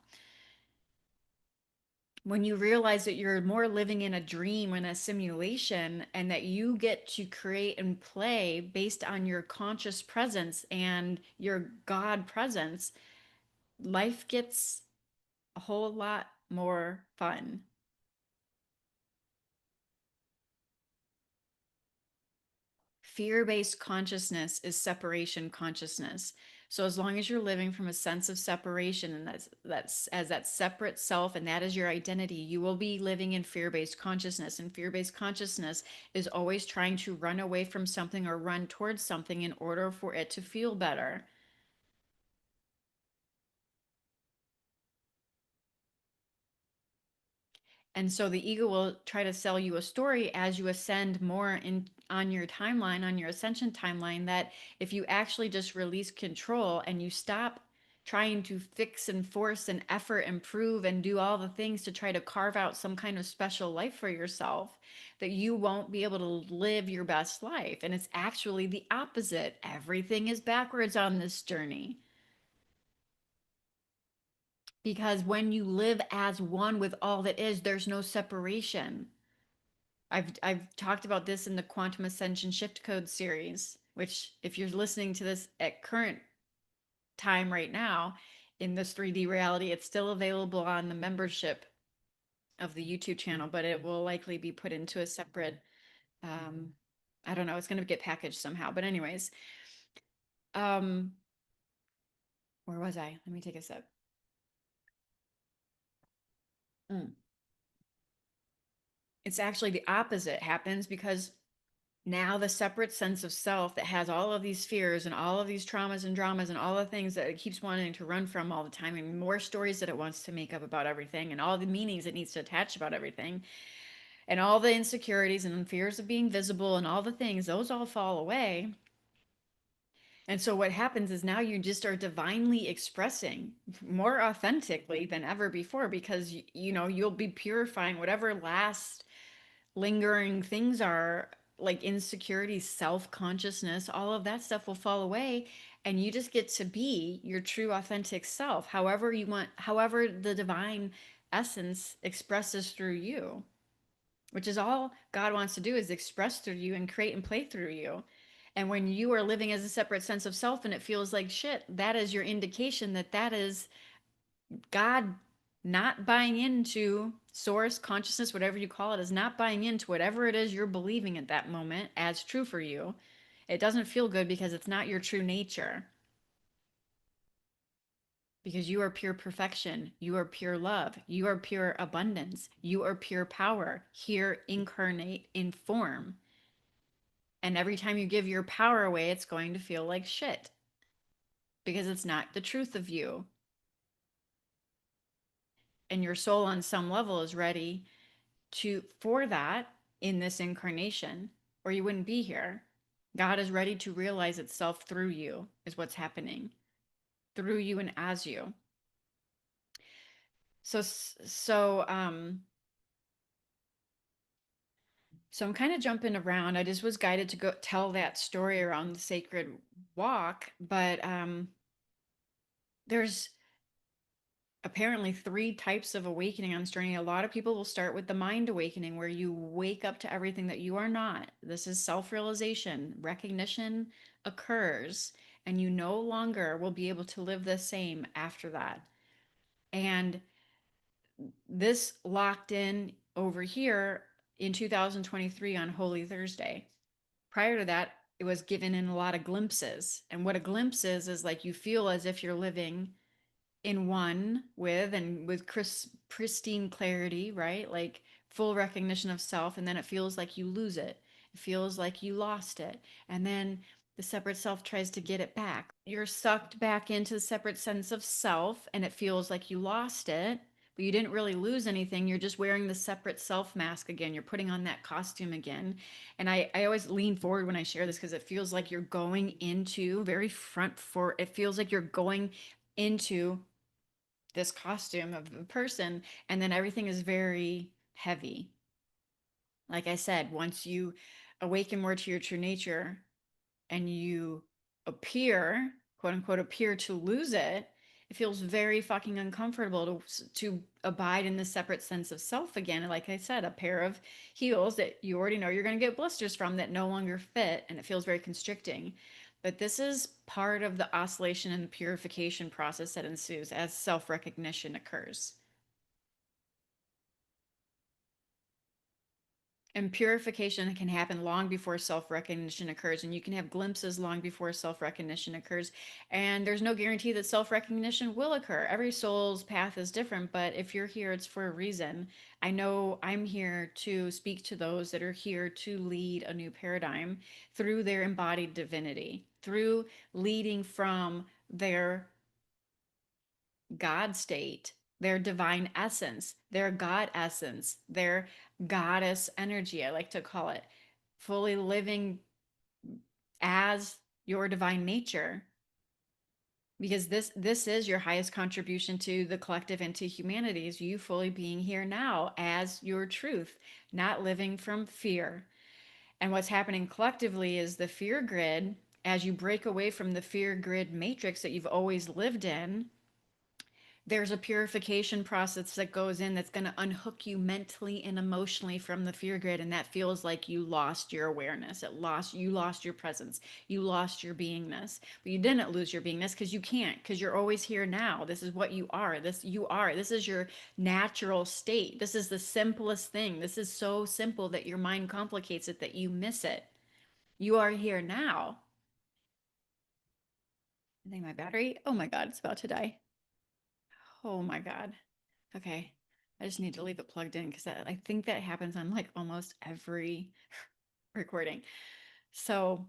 When you realize that you're more living in a dream and a simulation, and that you get to create and play based on your conscious presence and your God presence, life gets a whole lot more fun. Fear-based consciousness is separation consciousness. So as long as you're living from a sense of separation, and that's as that separate self, and that is your identity, you will be living in fear-based consciousness. And fear-based consciousness is always trying to run away from something or run towards something in order for it to feel better. And so the ego will try to sell you a story as you ascend more in on your timeline, on your ascension timeline, that if you actually just release control and you stop trying to fix and force and effort and prove and do all the things to try to carve out some kind of special life for yourself, that you won't be able to live your best life. And it's actually the opposite. Everything is backwards on this journey. Because when you live as one with all that is, there's no separation. I've talked about this in the Quantum Ascension Shift Code series, which if you're listening to this at current time right now in this 3D reality, it's still available on the membership of the YouTube channel, but it will likely be put into a separate um I don't know, it's going to get packaged somehow. But anyways, um where was I? Let me take a sip. Mm. It's actually the opposite happens because Now the separate sense of self that has all of these fears and all of these traumas and dramas and all the things that it keeps wanting to run from all the time, and more stories that it wants to make up about everything, and all the meanings it needs to attach about everything, and all the insecurities and fears of being visible and all the things, those all fall away. And so what happens is now you just are divinely expressing more authentically than ever before, because you know you'll be purifying whatever last lingering things are, like insecurity, self-consciousness, all of that stuff will fall away, and you just get to be your true authentic self, however you want, however the divine essence expresses through you, which is all God wants to do, is express through you and create and play through you. And when you are living as a separate sense of self and it feels like shit, that is your indication that that is God not buying into source, consciousness, whatever you call it, is not buying into whatever it is you're believing at that moment as true for you. It doesn't feel good because it's not your true nature. Because you are pure perfection. You are pure love. You are pure abundance. You are pure power. Here, incarnate in form. And every time you give your power away, it's going to feel like shit because it's not the truth of you. And your soul, on some level, is ready to for that in this incarnation, or you wouldn't be here. God is ready to realize itself through you, is what's happening through you and as you. So so um so I'm kind of jumping around. I just was guided to go tell that story around the sacred walk, but there's apparently three types of awakening on this journey. A lot of people will start with the mind awakening, where you wake up to everything that you are not. This is self-realization. Recognition occurs, and you no longer will be able to live the same after that. And this locked in over here in 2023 on Holy Thursday. Prior to that, it was given in a lot of glimpses. And what a glimpse is like you feel as if you're living in one with and with pristine clarity, right? Like full recognition of self. And then it feels like you lose it. It feels like you lost it. And then the separate self tries to get it back. You're sucked back into the separate sense of self, and it feels like you lost it, but you didn't really lose anything. You're just wearing the separate self mask again. You're putting on that costume again. And I always lean forward when I share this because it feels like you're going into very front for it feels like you're going into this costume of a person, and then everything is very heavy. Like I said, once you awaken more to your true nature and you appear, quote unquote, appear to lose it, it feels very fucking uncomfortable to abide in the separate sense of self again. And like I said, a pair of heels that you already know you're going to get blisters from that no longer fit, and it feels very constricting. But this is part of the oscillation and the purification process that ensues as self recognition occurs. And purification can happen long before self recognition occurs, and you can have glimpses long before self recognition occurs. And there's no guarantee that self recognition will occur. Every soul's path is different, but if you're here, it's for a reason. I know I'm here to speak to those that are here to lead a new paradigm through their embodied divinity, through leading from their God state, their divine essence, their God essence, their goddess energy, I like to call it, fully living as your divine nature. Because this is your highest contribution to the collective and to humanity, is you fully being here now as your truth, not living from fear. And what's happening collectively is the fear grid, as you break away from the fear grid matrix that you've always lived in, there's a purification process that goes in that's going to unhook you mentally and emotionally from the fear grid, and that feels like you lost your awareness. You lost your presence, you lost your beingness. But you didn't lose your beingness, because you can't, because you're always here now. This is what you are. This is your natural state. This is the simplest thing. This is so simple that your mind complicates it, that you miss it. You are here now. I think my battery, oh my god, it's about to die. Oh my god. Okay. I just need to leave it plugged in, because I think that happens on like almost every recording. So,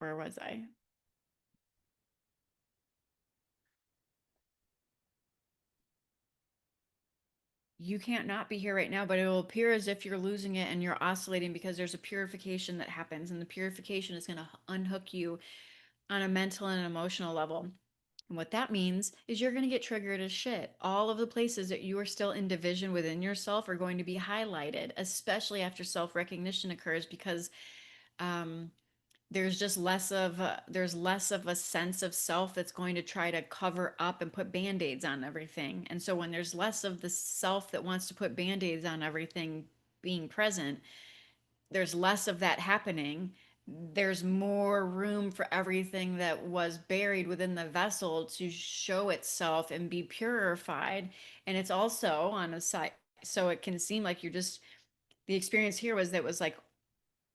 where was I? You can't not be here right now, but it will appear as if you're losing it and you're oscillating because there's a purification that happens, and the purification is going to unhook you on a mental and emotional level. And what that means is you're going to get triggered as shit. All of the places that you are still in division within yourself are going to be highlighted, especially after self recognition occurs, because um, there's less of a sense of self that's going to try to cover up and put band-aids on everything. And so when there's less of the self that wants to put band-aids on everything being present, there's less of that happening. There's more room for everything that was buried within the vessel to show itself and be purified. And it's also on a side, so it can seem like you're just, the experience here was that was like,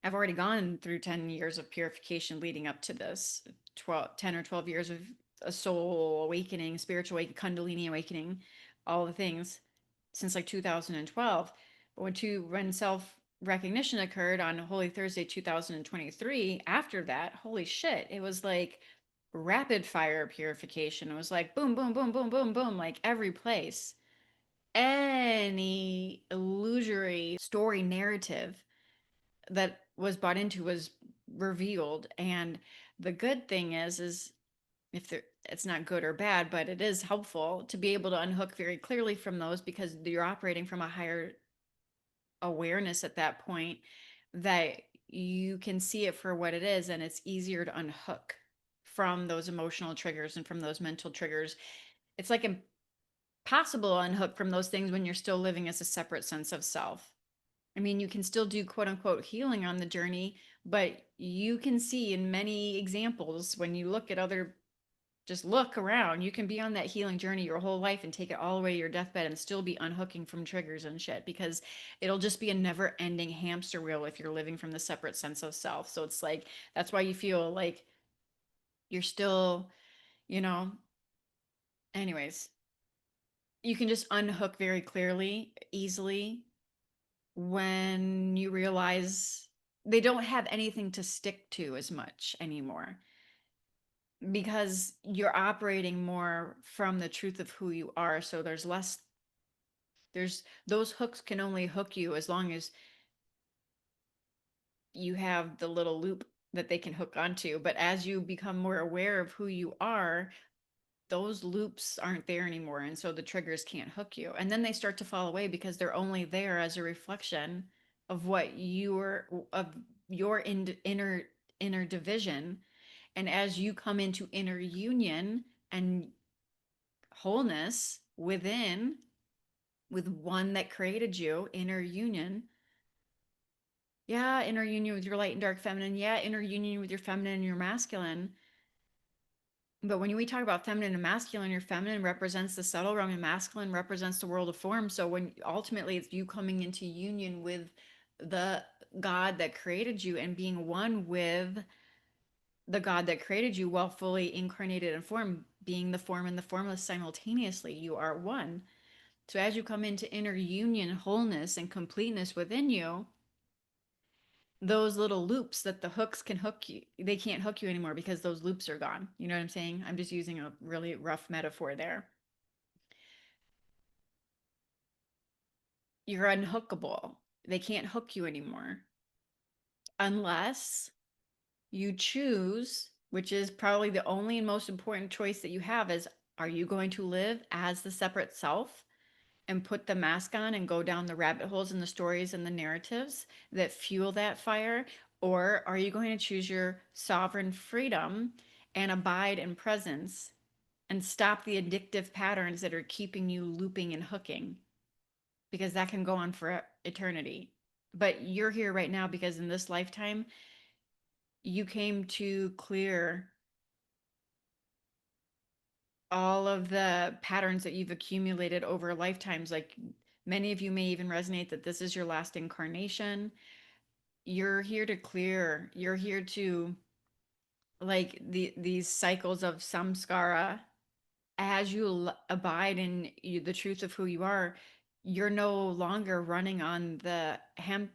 I've already gone through 10 years of purification leading up to this, 10 or 12 years of a soul awakening, spiritual awakening, Kundalini awakening, all the things since like 2012. But when self recognition occurred on Holy Thursday 2023, after that, holy shit, it was like rapid fire purification. It was like boom, boom, boom, boom, boom, boom, like every place. Any illusory story narrative that was bought into was revealed. And the good thing is if there, it's not good or bad, but it is helpful to be able to unhook very clearly from those, because you're operating from a higher awareness at that point, that you can see it for what it is, and it's easier to unhook from those emotional triggers and from those mental triggers. It's like impossible to unhook from those things when you're still living as a separate sense of self. I mean, you can still do quote unquote healing on the journey, but you can see in many examples when you look at other, just look around, you can be on that healing journey your whole life and take it all the way to your deathbed and still be unhooking from triggers and shit, because it'll just be a never ending hamster wheel if you're living from the separate sense of self. So it's like, that's why you feel like you're still, you know, anyways, you can just unhook very clearly, easily, when you realize they don't have anything to stick to as much anymore, because you're operating more from the truth of who you are. So there's less, there's, those hooks can only hook you as long as you have the little loop that they can hook onto. But as you become more aware of who you are, those loops aren't there anymore, and so the triggers can't hook you, and then they start to fall away because they're only there as a reflection of what you're, of your inner division. And as you come into inner union and wholeness within, with one that created you, inner union, yeah, inner union with your light and dark feminine, yeah, inner union with your feminine and your masculine. But when we talk about feminine and masculine, your feminine represents the subtle realm and masculine represents the world of form. So when ultimately it's you coming into union with the God that created you and being one with the God that created you while fully incarnated in form, being the form and the formless simultaneously, you are one. So as you come into inner union, wholeness, and completeness within you, those little loops that the hooks can hook you, they can't hook you anymore because those loops are gone. You know what I'm saying? I'm just using a really rough metaphor there. You're unhookable. They can't hook you anymore unless you choose, which is probably the only and most important choice that you have, is are you going to live as the separate self and put the mask on and go down the rabbit holes in the stories and the narratives that fuel that fire? Or are you going to choose your sovereign freedom and abide in presence and stop the addictive patterns that are keeping you looping and hooking? Because that can go on for eternity. But you're here right now because in this lifetime, you came to clear all of the patterns that you've accumulated over lifetimes. Like many of you may even resonate that this is your last incarnation. You're here to clear, you're here to, like, these cycles of samskara, as you abide in the truth of who you are, you're no longer running on the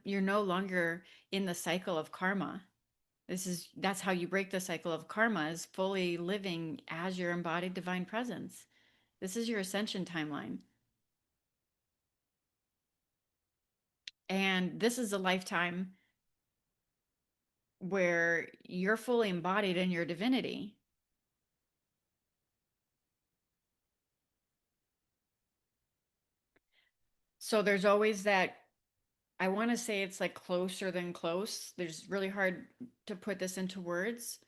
you're no longer in the cycle of karma. That's how you break the cycle of karma, is fully living as your embodied divine presence. This is your ascension timeline. And this is a lifetime where you're fully embodied in your divinity. So there's always that, I want to say it's like closer than close. There's really hard to put this into words,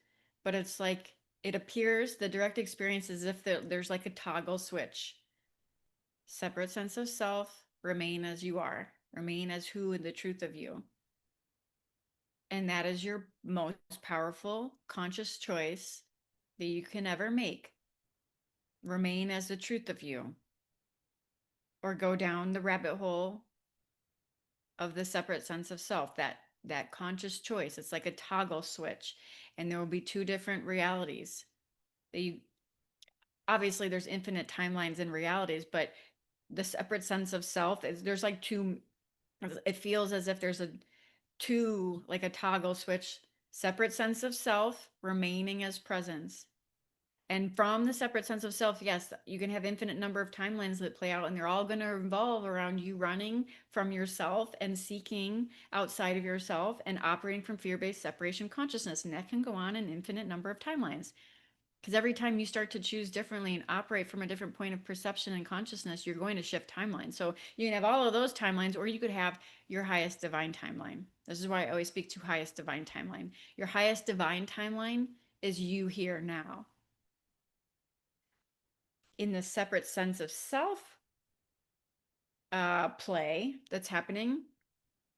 but it's like it appears the direct experience is if there's like a toggle switch. Separate sense of self, remain as you are, remain as who in the truth of you. And that is your most powerful conscious choice that you can ever make. Remain as the truth of you, or go down the rabbit hole of the separate sense of self, that conscious choice. It's like a toggle switch, and there will be two different realities that you, obviously there's infinite timelines and realities, but the separate sense of self is, there's like two, it feels as if there's a two, like a toggle switch. Separate sense of self remaining as presence. And from the separate sense of self, yes, you can have infinite number of timelines that play out, and they're all going to revolve around you running from yourself and seeking outside of yourself and operating from fear-based separation consciousness. And that can go on an infinite number of timelines. Because every time you start to choose differently and operate from a different point of perception and consciousness, you're going to shift timelines. So you can have all of those timelines, or you could have your highest divine timeline. This is why I always speak to highest divine timeline. Your highest divine timeline is you here now. In the separate sense of self play that's happening,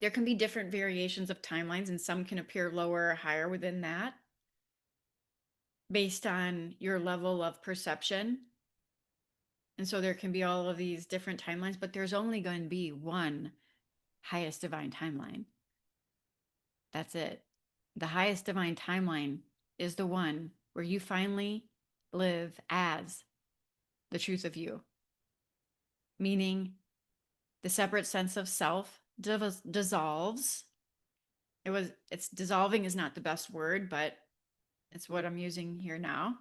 there can be different variations of timelines, and some can appear lower or higher within that based on your level of perception. And so there can be all of these different timelines, but there's only going to be one highest divine timeline. That's it. The highest divine timeline is the one where you finally live as the truth of you, meaning the separate sense of self dissolves. It's dissolving is not the best word, but it's what I'm using here now.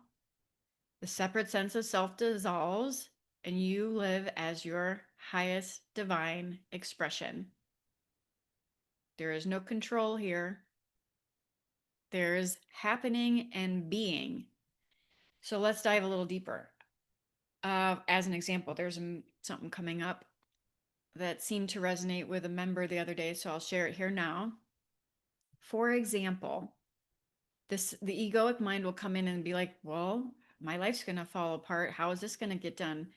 The separate sense of self dissolves, and you live as your highest divine expression. There is no control here. There's happening and being. So let's dive a little deeper. As an example, there's something coming up that seemed to resonate with a member the other day, so I'll share it here now. For example, the egoic mind will come in and be like, well, my life's going to fall apart. How is this going to get done?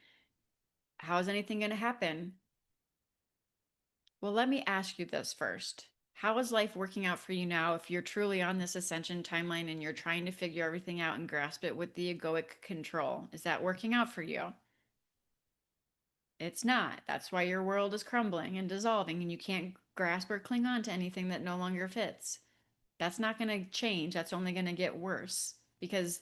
How is anything going to happen? Well, let me ask you this first. How is life working out for you now if you're truly on this ascension timeline and you're trying to figure everything out and grasp it with the egoic control? Is that working out for you? It's not. That's why your world is crumbling and dissolving, and you can't grasp or cling on to anything that no longer fits. That's not going to change. That's only going to get worse, because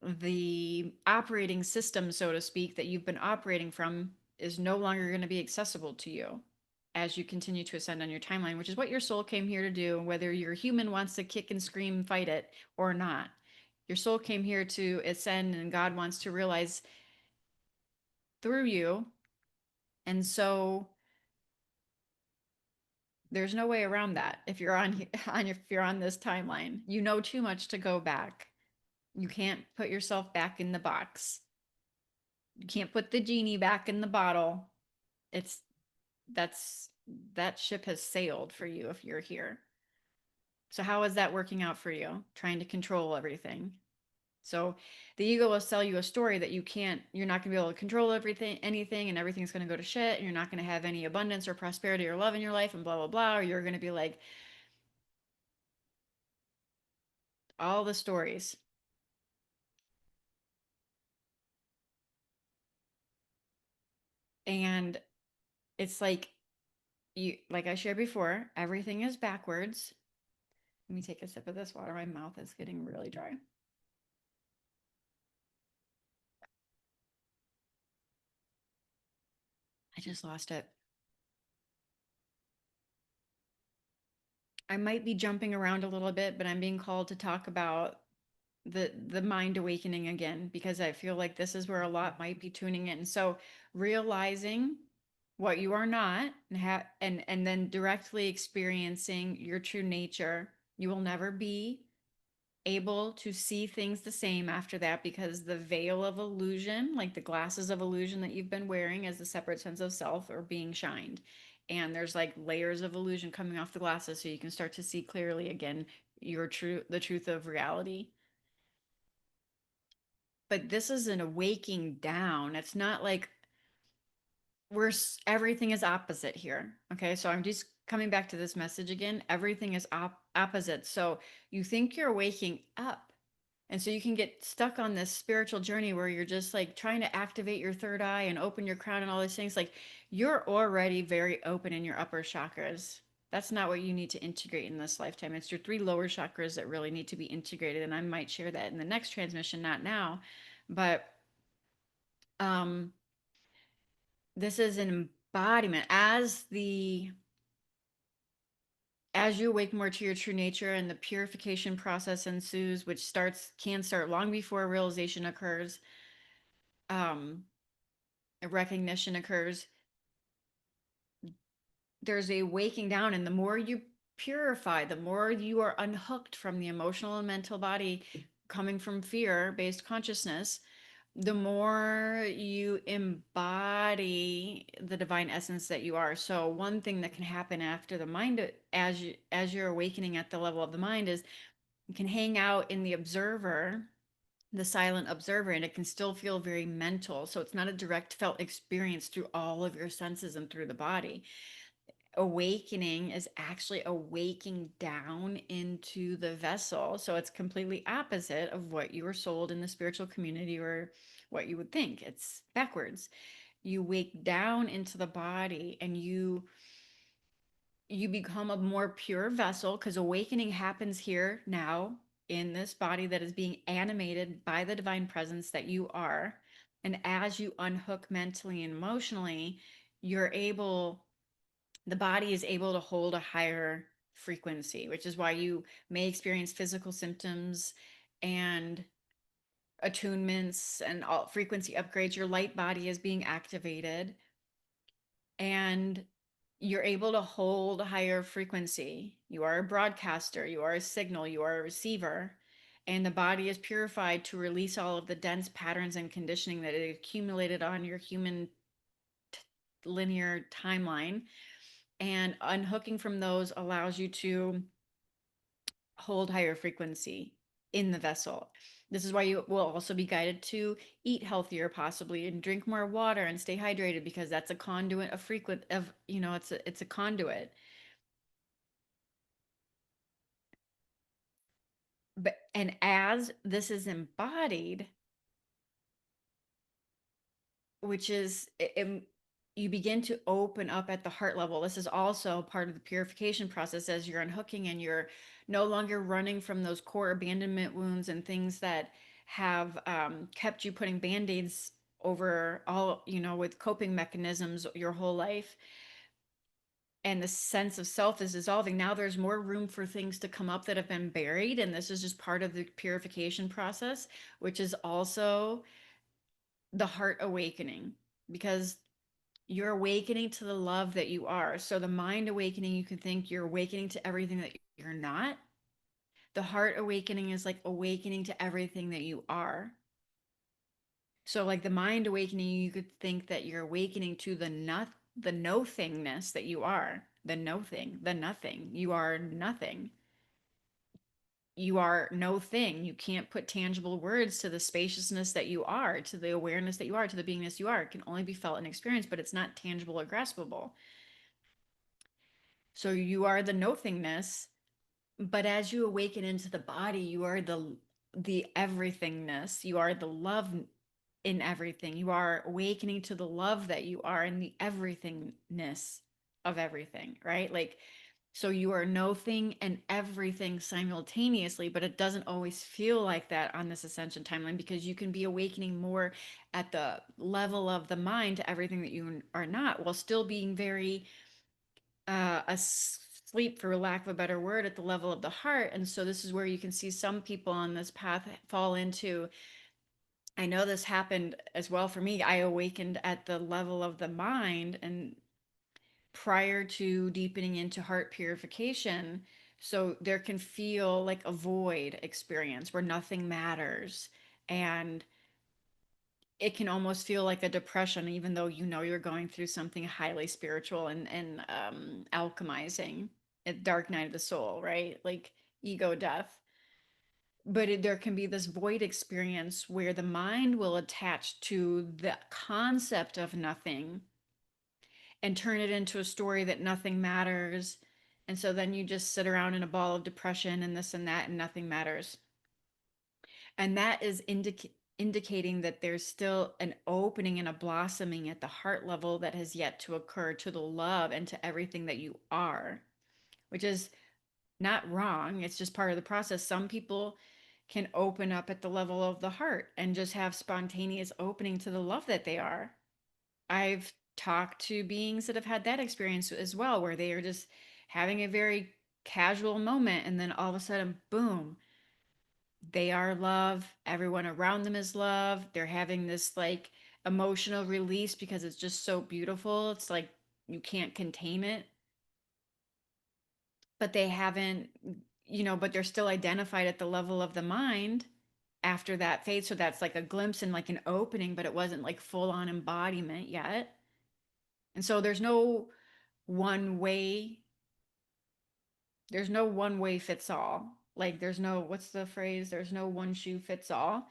the operating system, so to speak, that you've been operating from is no longer going to be accessible to you as you continue to ascend on your timeline, which is what your soul came here to do, whether your human wants to kick and scream and fight it or not. Your soul came here to ascend, and God wants to realize through you. And so there's no way around that. If you're if you're on this timeline, you know too much to go back. You can't put yourself back in the box. You can't put the genie back in the bottle. It's that's that ship has sailed for you if you're here. So how is that working out for you? Trying to control everything. So the ego will sell you a story that you're not going to be able to control anything, and everything's going to go to shit, and you're not going to have any abundance or prosperity or love in your life, and blah, blah, blah. Or you're going to be like, all the stories. And it's like like I shared before, everything is backwards. Let me take a sip of this water. My mouth is getting really dry. I just lost it. I might be jumping around a little bit, but I'm being called to talk about the mind awakening again because I feel like this is where a lot might be tuning in. So realizing what you are not and then directly experiencing your true nature. You will never be able to see things the same after that because the veil of illusion, like the glasses of illusion that you've been wearing as the separate sense of self, are being shined. And there's like layers of illusion coming off the glasses so you can start to see clearly again the truth of reality. But this is an awaking down. It's not like everything is opposite here. Okay, so I'm just coming back to this message again. Everything is opposite. So you think you're waking up, and so you can get stuck on this spiritual journey where you're just like trying to activate your third eye and open your crown and all these things. Like you're already very open in your upper chakras. That's not what you need to integrate in this lifetime. It's your three lower chakras that really need to be integrated. And I might share that in the next transmission, not now. But um this is an embodiment as you awake more to your true nature and the purification process ensues, which can start long before realization occurs, um recognition occurs. There's a waking down, and the more you purify, the more you are unhooked from the emotional and mental body coming from fear based consciousness, the more you embody the divine essence that you are. So one thing that can happen after the mind, as you're awakening at the level of the mind, is you can hang out in the observer, the silent observer, and it can still feel very mental. So it's not a direct felt experience through all of your senses and through the body. Awakening is actually awaking down into the vessel. So it's completely opposite of what you were sold in the spiritual community or what you would think. It's backwards. You wake down into the body and you become a more pure vessel because awakening happens here now in this body that is being animated by the divine presence that you are. And as you unhook mentally and emotionally, you're able the body is able to hold a higher frequency, which is why you may experience physical symptoms and attunements and all frequency upgrades. Your light body is being activated and you're able to hold a higher frequency. You are a broadcaster, you are a signal, you are a receiver, and the body is purified to release all of the dense patterns and conditioning that it accumulated on your human linear timeline, and unhooking from those allows you to hold higher frequency in the vessel. This is why you will also be guided to eat healthier possibly and drink more water and stay hydrated because that's a conduit of frequent of it's a conduit. But and as this is embodied, which is you begin to open up at the heart level. This is also part of the purification process as you're unhooking and you're no longer running from those core abandonment wounds and things that have kept you putting band-aids over all, with coping mechanisms your whole life. And the sense of self is dissolving. Now there's more room for things to come up that have been buried. And this is just part of the purification process, which is also the heart awakening because you're awakening to the love that you are. So the mind awakening, you can think you're awakening to everything that you're not. The heart awakening is like awakening to everything that you are. So like the mind awakening, you could think that you're awakening to the no thingness that you are. The no thing, the nothing. You are nothing. You are no thing. You can't put tangible words to the spaciousness that you are, to the awareness that you are, to the beingness you are. It can only be felt and experienced, but it's not tangible or graspable. So you are the nothingness, but as you awaken into the body, you are the everythingness. You are the love in everything. You are awakening to the love that you are in the everythingness of everything, right? Like So you are nothing and everything simultaneously, but it doesn't always feel like that on this ascension timeline because you can be awakening more at the level of the mind to everything that you are not, while still being very asleep, for lack of a better word, at the level of the heart. And so this is where you can see some people on this path fall into. I know this happened as well for me. I awakened at the level of the mind and prior to deepening into heart purification. So there can feel like a void experience where nothing matters. And it can almost feel like a depression, even though you know you're going through something highly spiritual and alchemizing, a dark night of the soul, right? Like ego death. But there can be this void experience where the mind will attach to the concept of nothing and turn it into a story that nothing matters. And so then you just sit around in a ball of depression and this and that, and nothing matters. And that is indicating that there's still an opening and a blossoming at the heart level that has yet to occur to the love and to everything that you are, which is not wrong. It's just part of the process. Some people can open up at the level of the heart and just have spontaneous opening to the love that they are. I've talked to beings that have had that experience as well, where they are just having a very casual moment and then all of a sudden, boom, they are love. Everyone around them is love. They're having this like emotional release because it's just so beautiful. It's like you can't contain it, but they haven't, but they're still identified at the level of the mind after that phase. So that's like a glimpse and like an opening, but it wasn't like full on embodiment yet. And so one way, there's no one way fits all. Like there's no, what's the phrase? There's no one shoe fits all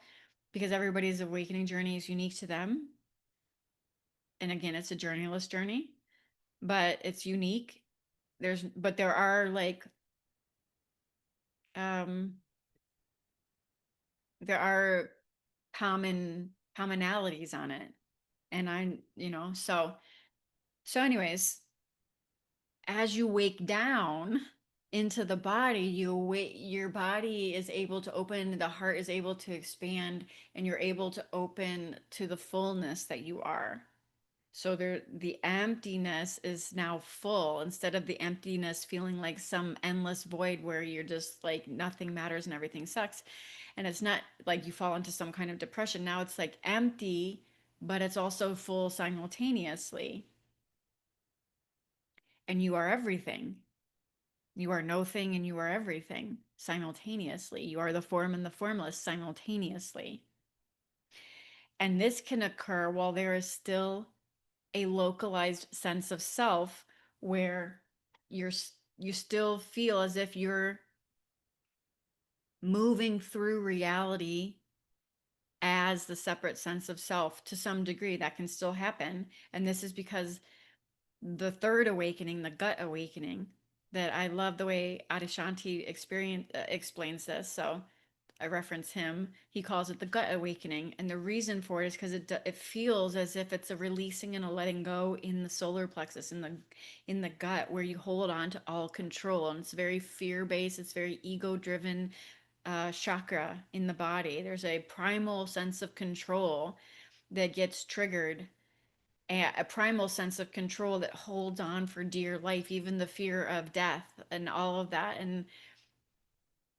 because everybody's awakening journey is unique to them. And again, it's a journeyless journey, but it's unique. But there are like, um, there are commonalities on it. And so anyways, as you wake down into the body, your body is able to open, the heart is able to expand, and you're able to open to the fullness that you are. So the emptiness is now full instead of the emptiness feeling like some endless void where you're just like nothing matters and everything sucks. And it's not like you fall into some kind of depression. Now it's like empty, but it's also full simultaneously. And you are everything. You are no thing and you are everything simultaneously. You are the form and the formless simultaneously. And this can occur while there is still a localized sense of self where you're you still feel as if you're moving through reality as the separate sense of self. To some degree that can still happen, and this is because the third awakening, the gut awakening, that I love the way Adishanti explains this. So I reference him. He calls it the gut awakening, and the reason for it is because it feels as if it's a releasing and a letting go in the solar plexus, in the gut, where you hold on to all control, and it's very fear based. It's very ego driven chakra in the body. There's a primal sense of control that gets triggered, a primal sense of control that holds on for dear life, even the fear of death and all of that. And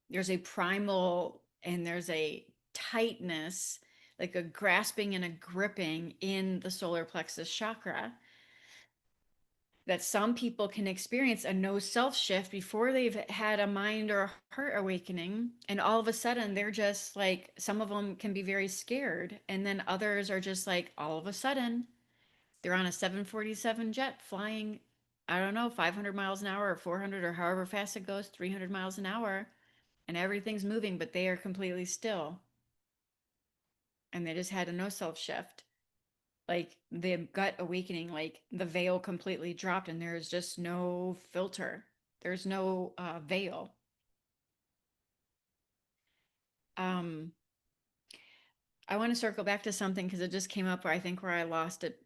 there's a primal and there's a tightness, like a grasping and a gripping in the solar plexus chakra that some people can experience a no self shift before they've had a mind or a heart awakening. And all of a sudden, they're just like, some of them can be very scared. And then others are just like, all of a sudden, they're on a 747 jet flying, I don't know, 500 miles an hour or 400 or however fast it goes, 300 miles an hour, and everything's moving, but they are completely still. And they just had a no self shift. Like the gut awakening, like the veil completely dropped, and there's just no filter. There's no veil. Um, I want to circle back to something because it just came up where I lost it,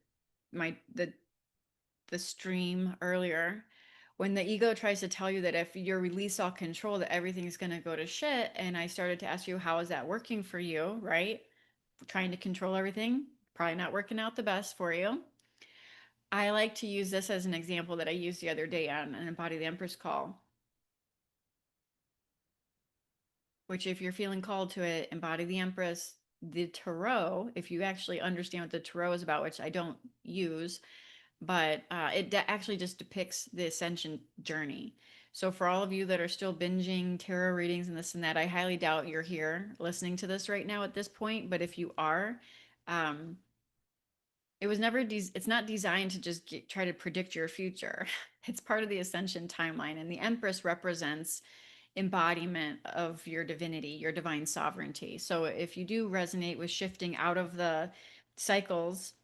my the stream earlier, When the ego tries to tell you that if you release all control, that everything's going to go to shit. And I started to ask you, how is that working for you? Right? Trying to control everything, probably not working out the best for you. I like to use this as an example that I used the other day on an Embody the Empress call, which, if you're feeling called to it, Embody the Empress, the tarot, if you actually understand what the tarot is about, which I don't use, but actually just depicts the ascension journey. So, for all of you that are still binging tarot readings and this and that, I highly doubt you're here listening to this right now at this point. But if you are, um, it was never, it's not designed to just try to predict your future. It's part of the ascension timeline. And the Empress represents embodiment of your divinity, your divine sovereignty. So if you do resonate with shifting out of the cycles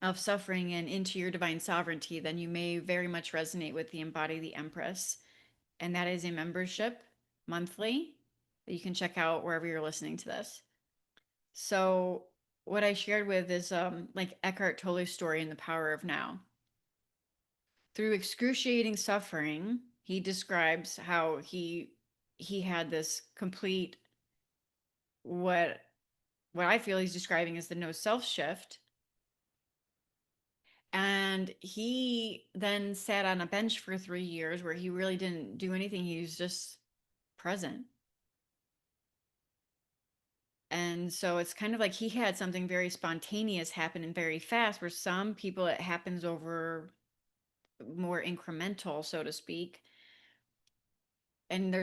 of suffering and into your divine sovereignty, then you may very much resonate with the Embody the Empress. And that is a membership monthly that you can check out wherever you're listening to this. So what I shared with is like Eckhart Tolle's story in The Power of Now. Through excruciating suffering, he describes how he had this complete, what what I feel he's describing as the no self shift. And he then sat on a bench for 3 years where he really didn't do anything. He was just present. And so it's kind of like he had something very spontaneous happen and very fast, where some people it happens over more incremental, so to speak. And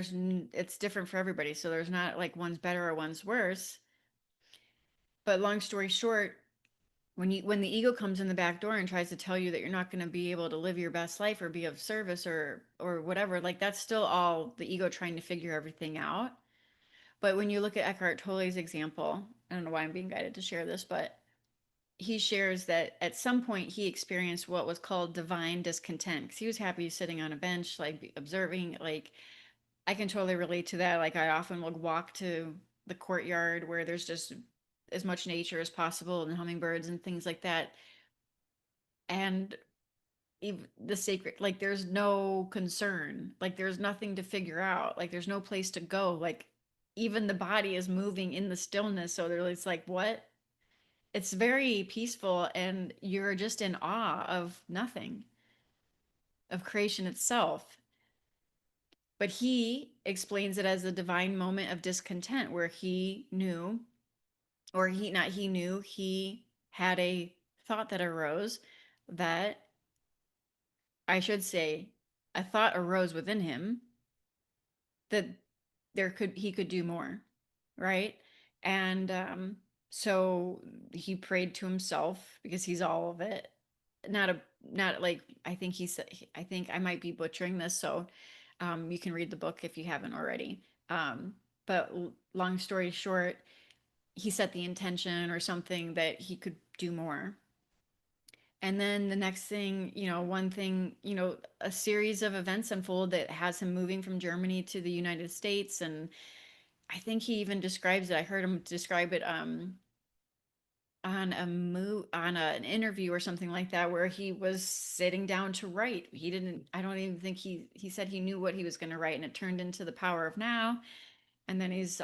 it's different for everybody. So there's not like one's better or one's worse. But long story short, when the ego comes in the back door and tries to tell you that you're not going to be able to live your best life or be of service or whatever, like that's still all the ego trying to figure everything out. But when you look at Eckhart Tolle's example, I don't know why I'm being guided to share this, but he shares that at some point he experienced what was called divine discontent, because he was happy sitting on a bench, like observing. Like, I can totally relate to that. Like, I often will walk to the courtyard where there's just as much nature as possible and hummingbirds and things like that. And even the sacred, like, there's no concern, like there's nothing to figure out, like there's no place to go, like even the body is moving in the stillness. So it's like, what? It's very peaceful and you're just in awe of nothing, of creation itself. But he explains it as a divine moment of discontent where he knew, or he not he knew, he had a thought that arose, that, I should say, a thought arose within him that he could do more, right? And so he prayed to himself, because he's all of it. Not like, I think he said, I think I might be butchering this, so you can read the book if you haven't already. But long story short, he set the intention or something that he could do more. And then the next thing, one thing, a series of events unfold that has him moving from Germany to the United States. And I think he even describes it. I heard him describe it on an interview or something like that, where he was sitting down to write. He didn't, I don't even think he said he knew what he was going to write, and it turned into The Power of Now. And then he's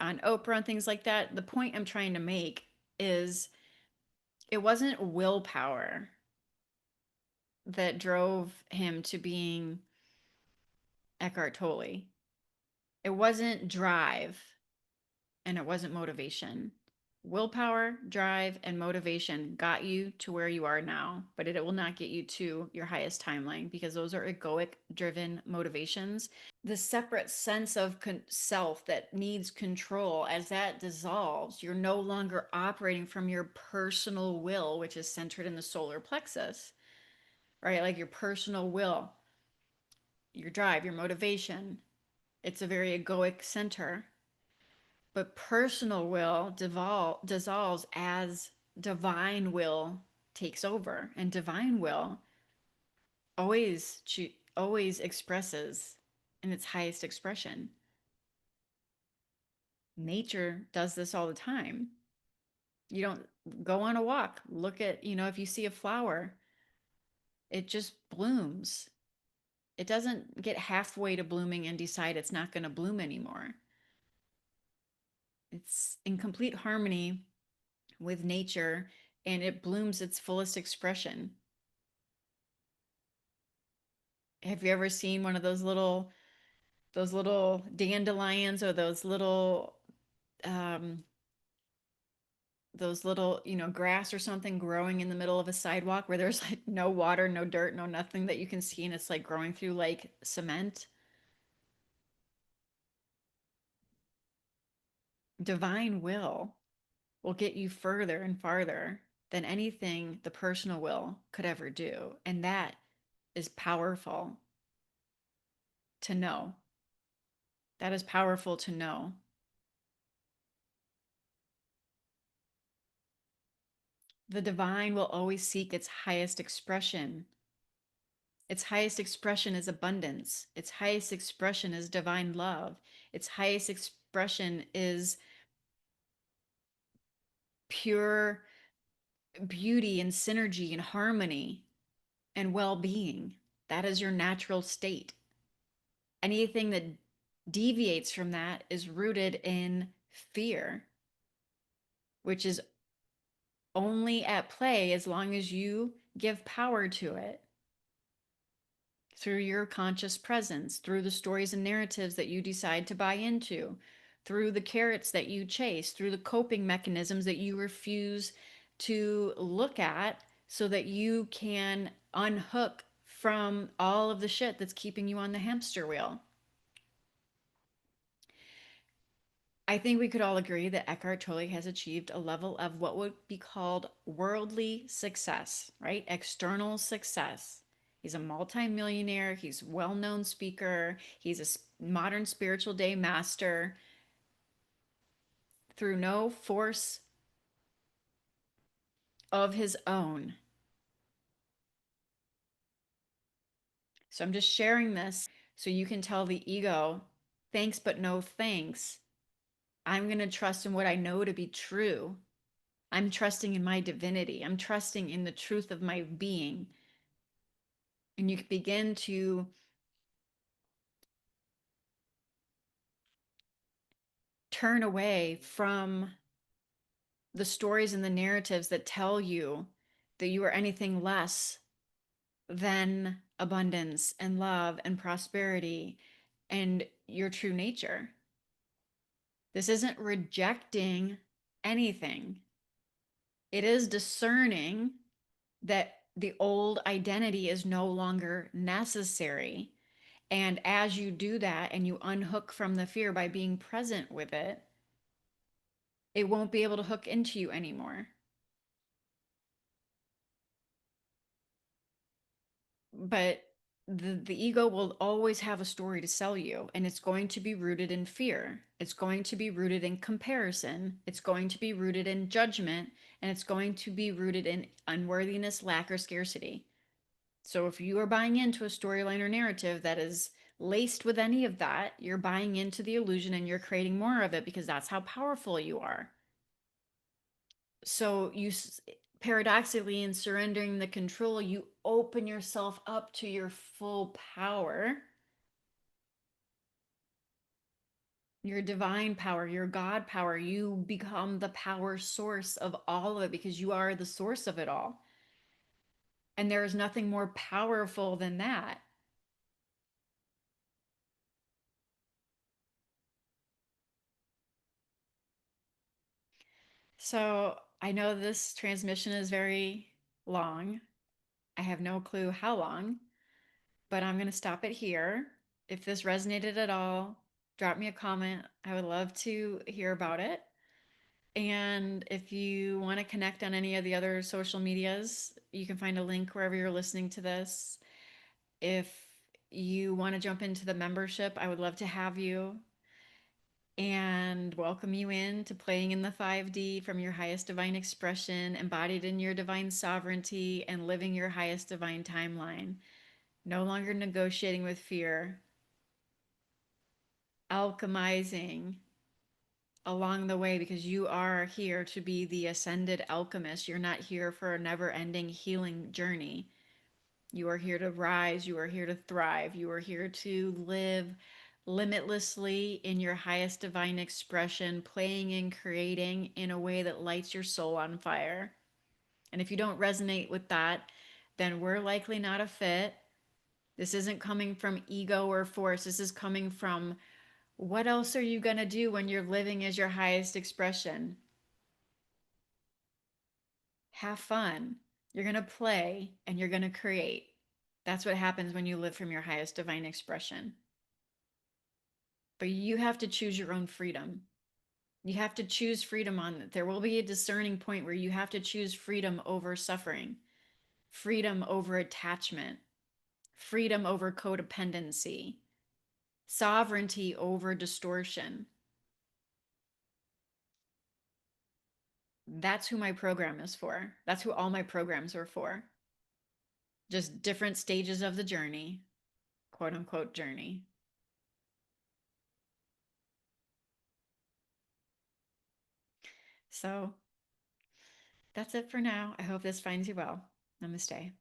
on Oprah and things like that. The point I'm trying to make is, it wasn't willpower that drove him to being Eckhart Tolle. It wasn't drive, and it wasn't motivation. Willpower, drive, and motivation got you to where you are now, but it will not get you to your highest timeline, because those are egoic driven motivations. The separate sense of self that needs control, as that dissolves, you're no longer operating from your personal will, which is centered in the solar plexus, right? Like your personal will, your drive, your motivation. It's a very egoic center. But personal will dissolves as divine will takes over. And divine will always expresses in its highest expression. Nature does this all the time. You don't go on a walk, look at, if you see a flower, it just blooms. It doesn't get halfway to blooming and decide it's not going to bloom anymore. It's in complete harmony with nature and it blooms its fullest expression. Have you ever seen one of those little dandelions or um those little, grass or something growing in the middle of a sidewalk where there's like no water, no dirt, no nothing that you can see and it's like growing through like cement? Divine will get you further and farther than anything the personal will could ever do. And that is powerful to know. That is powerful to know. The divine will always seek its highest expression. Its highest expression is abundance. Its highest expression is divine love. Its highest expression is pure beauty and synergy and harmony and well being. That is your natural state. Anything that deviates from that is rooted in fear, which is only at play as long as you give power to it through your conscious presence, through the stories and narratives that you decide to buy into, through the carrots that you chase, through the coping mechanisms that you refuse to look at so that you can unhook from all of the shit that's keeping you on the hamster wheel. I think we could all agree that Eckhart Tolle has achieved a level of what would be called worldly success, right? External success. He's a multimillionaire, he's a well-known speaker, he's a modern spiritual day master through no force of his own. So I'm just sharing this so you can tell the ego, thanks but no thanks. I'm going to trust in what I know to be true. I'm trusting in my divinity. I'm trusting in the truth of my being. And you begin to turn away from the stories and the narratives that tell you that you are anything less than abundance and love and prosperity and your true nature. This isn't rejecting anything, it is discerning that the old identity is no longer necessary. And as you do that and you unhook from the fear by being present with it won't be able to hook into you anymore. But the ego will always have a story to sell you, and it's going to be rooted in fear. It's going to be rooted in comparison. It's going to be rooted in judgment, and it's going to be rooted in unworthiness, lack, or scarcity. So if you are buying into a storyline or narrative that is laced with any of that, you're buying into the illusion and you're creating more of it because that's how powerful you are. So you paradoxically, in surrendering the control, you open yourself up to your full power, your divine power, your God power. You become the power source of all of it because you are the source of it all. And there is nothing more powerful than that. So I know this transmission is very long. I have no clue how long, but I'm going to stop it here. If this resonated at all, drop me a comment. I would love to hear about it. And if you want to connect on any of the other social medias, you can find a link wherever you're listening to this. If you want to jump into the membership, I would love to have you and welcome you in to playing in the 5D from your highest divine expression, embodied in your divine sovereignty, and living your highest divine timeline. No longer negotiating with fear, alchemizing along the way because you are here to be the ascended alchemist. You're not here for a never ending healing journey. You are here to rise. You are here to thrive. You are here to live limitlessly in your highest divine expression, playing and creating in a way that lights your soul on fire. And if you don't resonate with that, then we're likely not a fit. This isn't coming from ego or force. This is coming from what else are you going to do when you're living as your highest expression? Have fun. You're going to play and you're going to create. That's what happens when you live from your highest divine expression. But you have to choose your own freedom. You have to choose freedom on it. There will be a discerning point where you have to choose freedom over suffering, freedom over attachment, freedom over codependency, sovereignty over distortion. That's who my program is for. That's who all my programs are for. Just different stages of the journey, quote unquote journey. So that's it for now. I hope this finds you well. Namaste.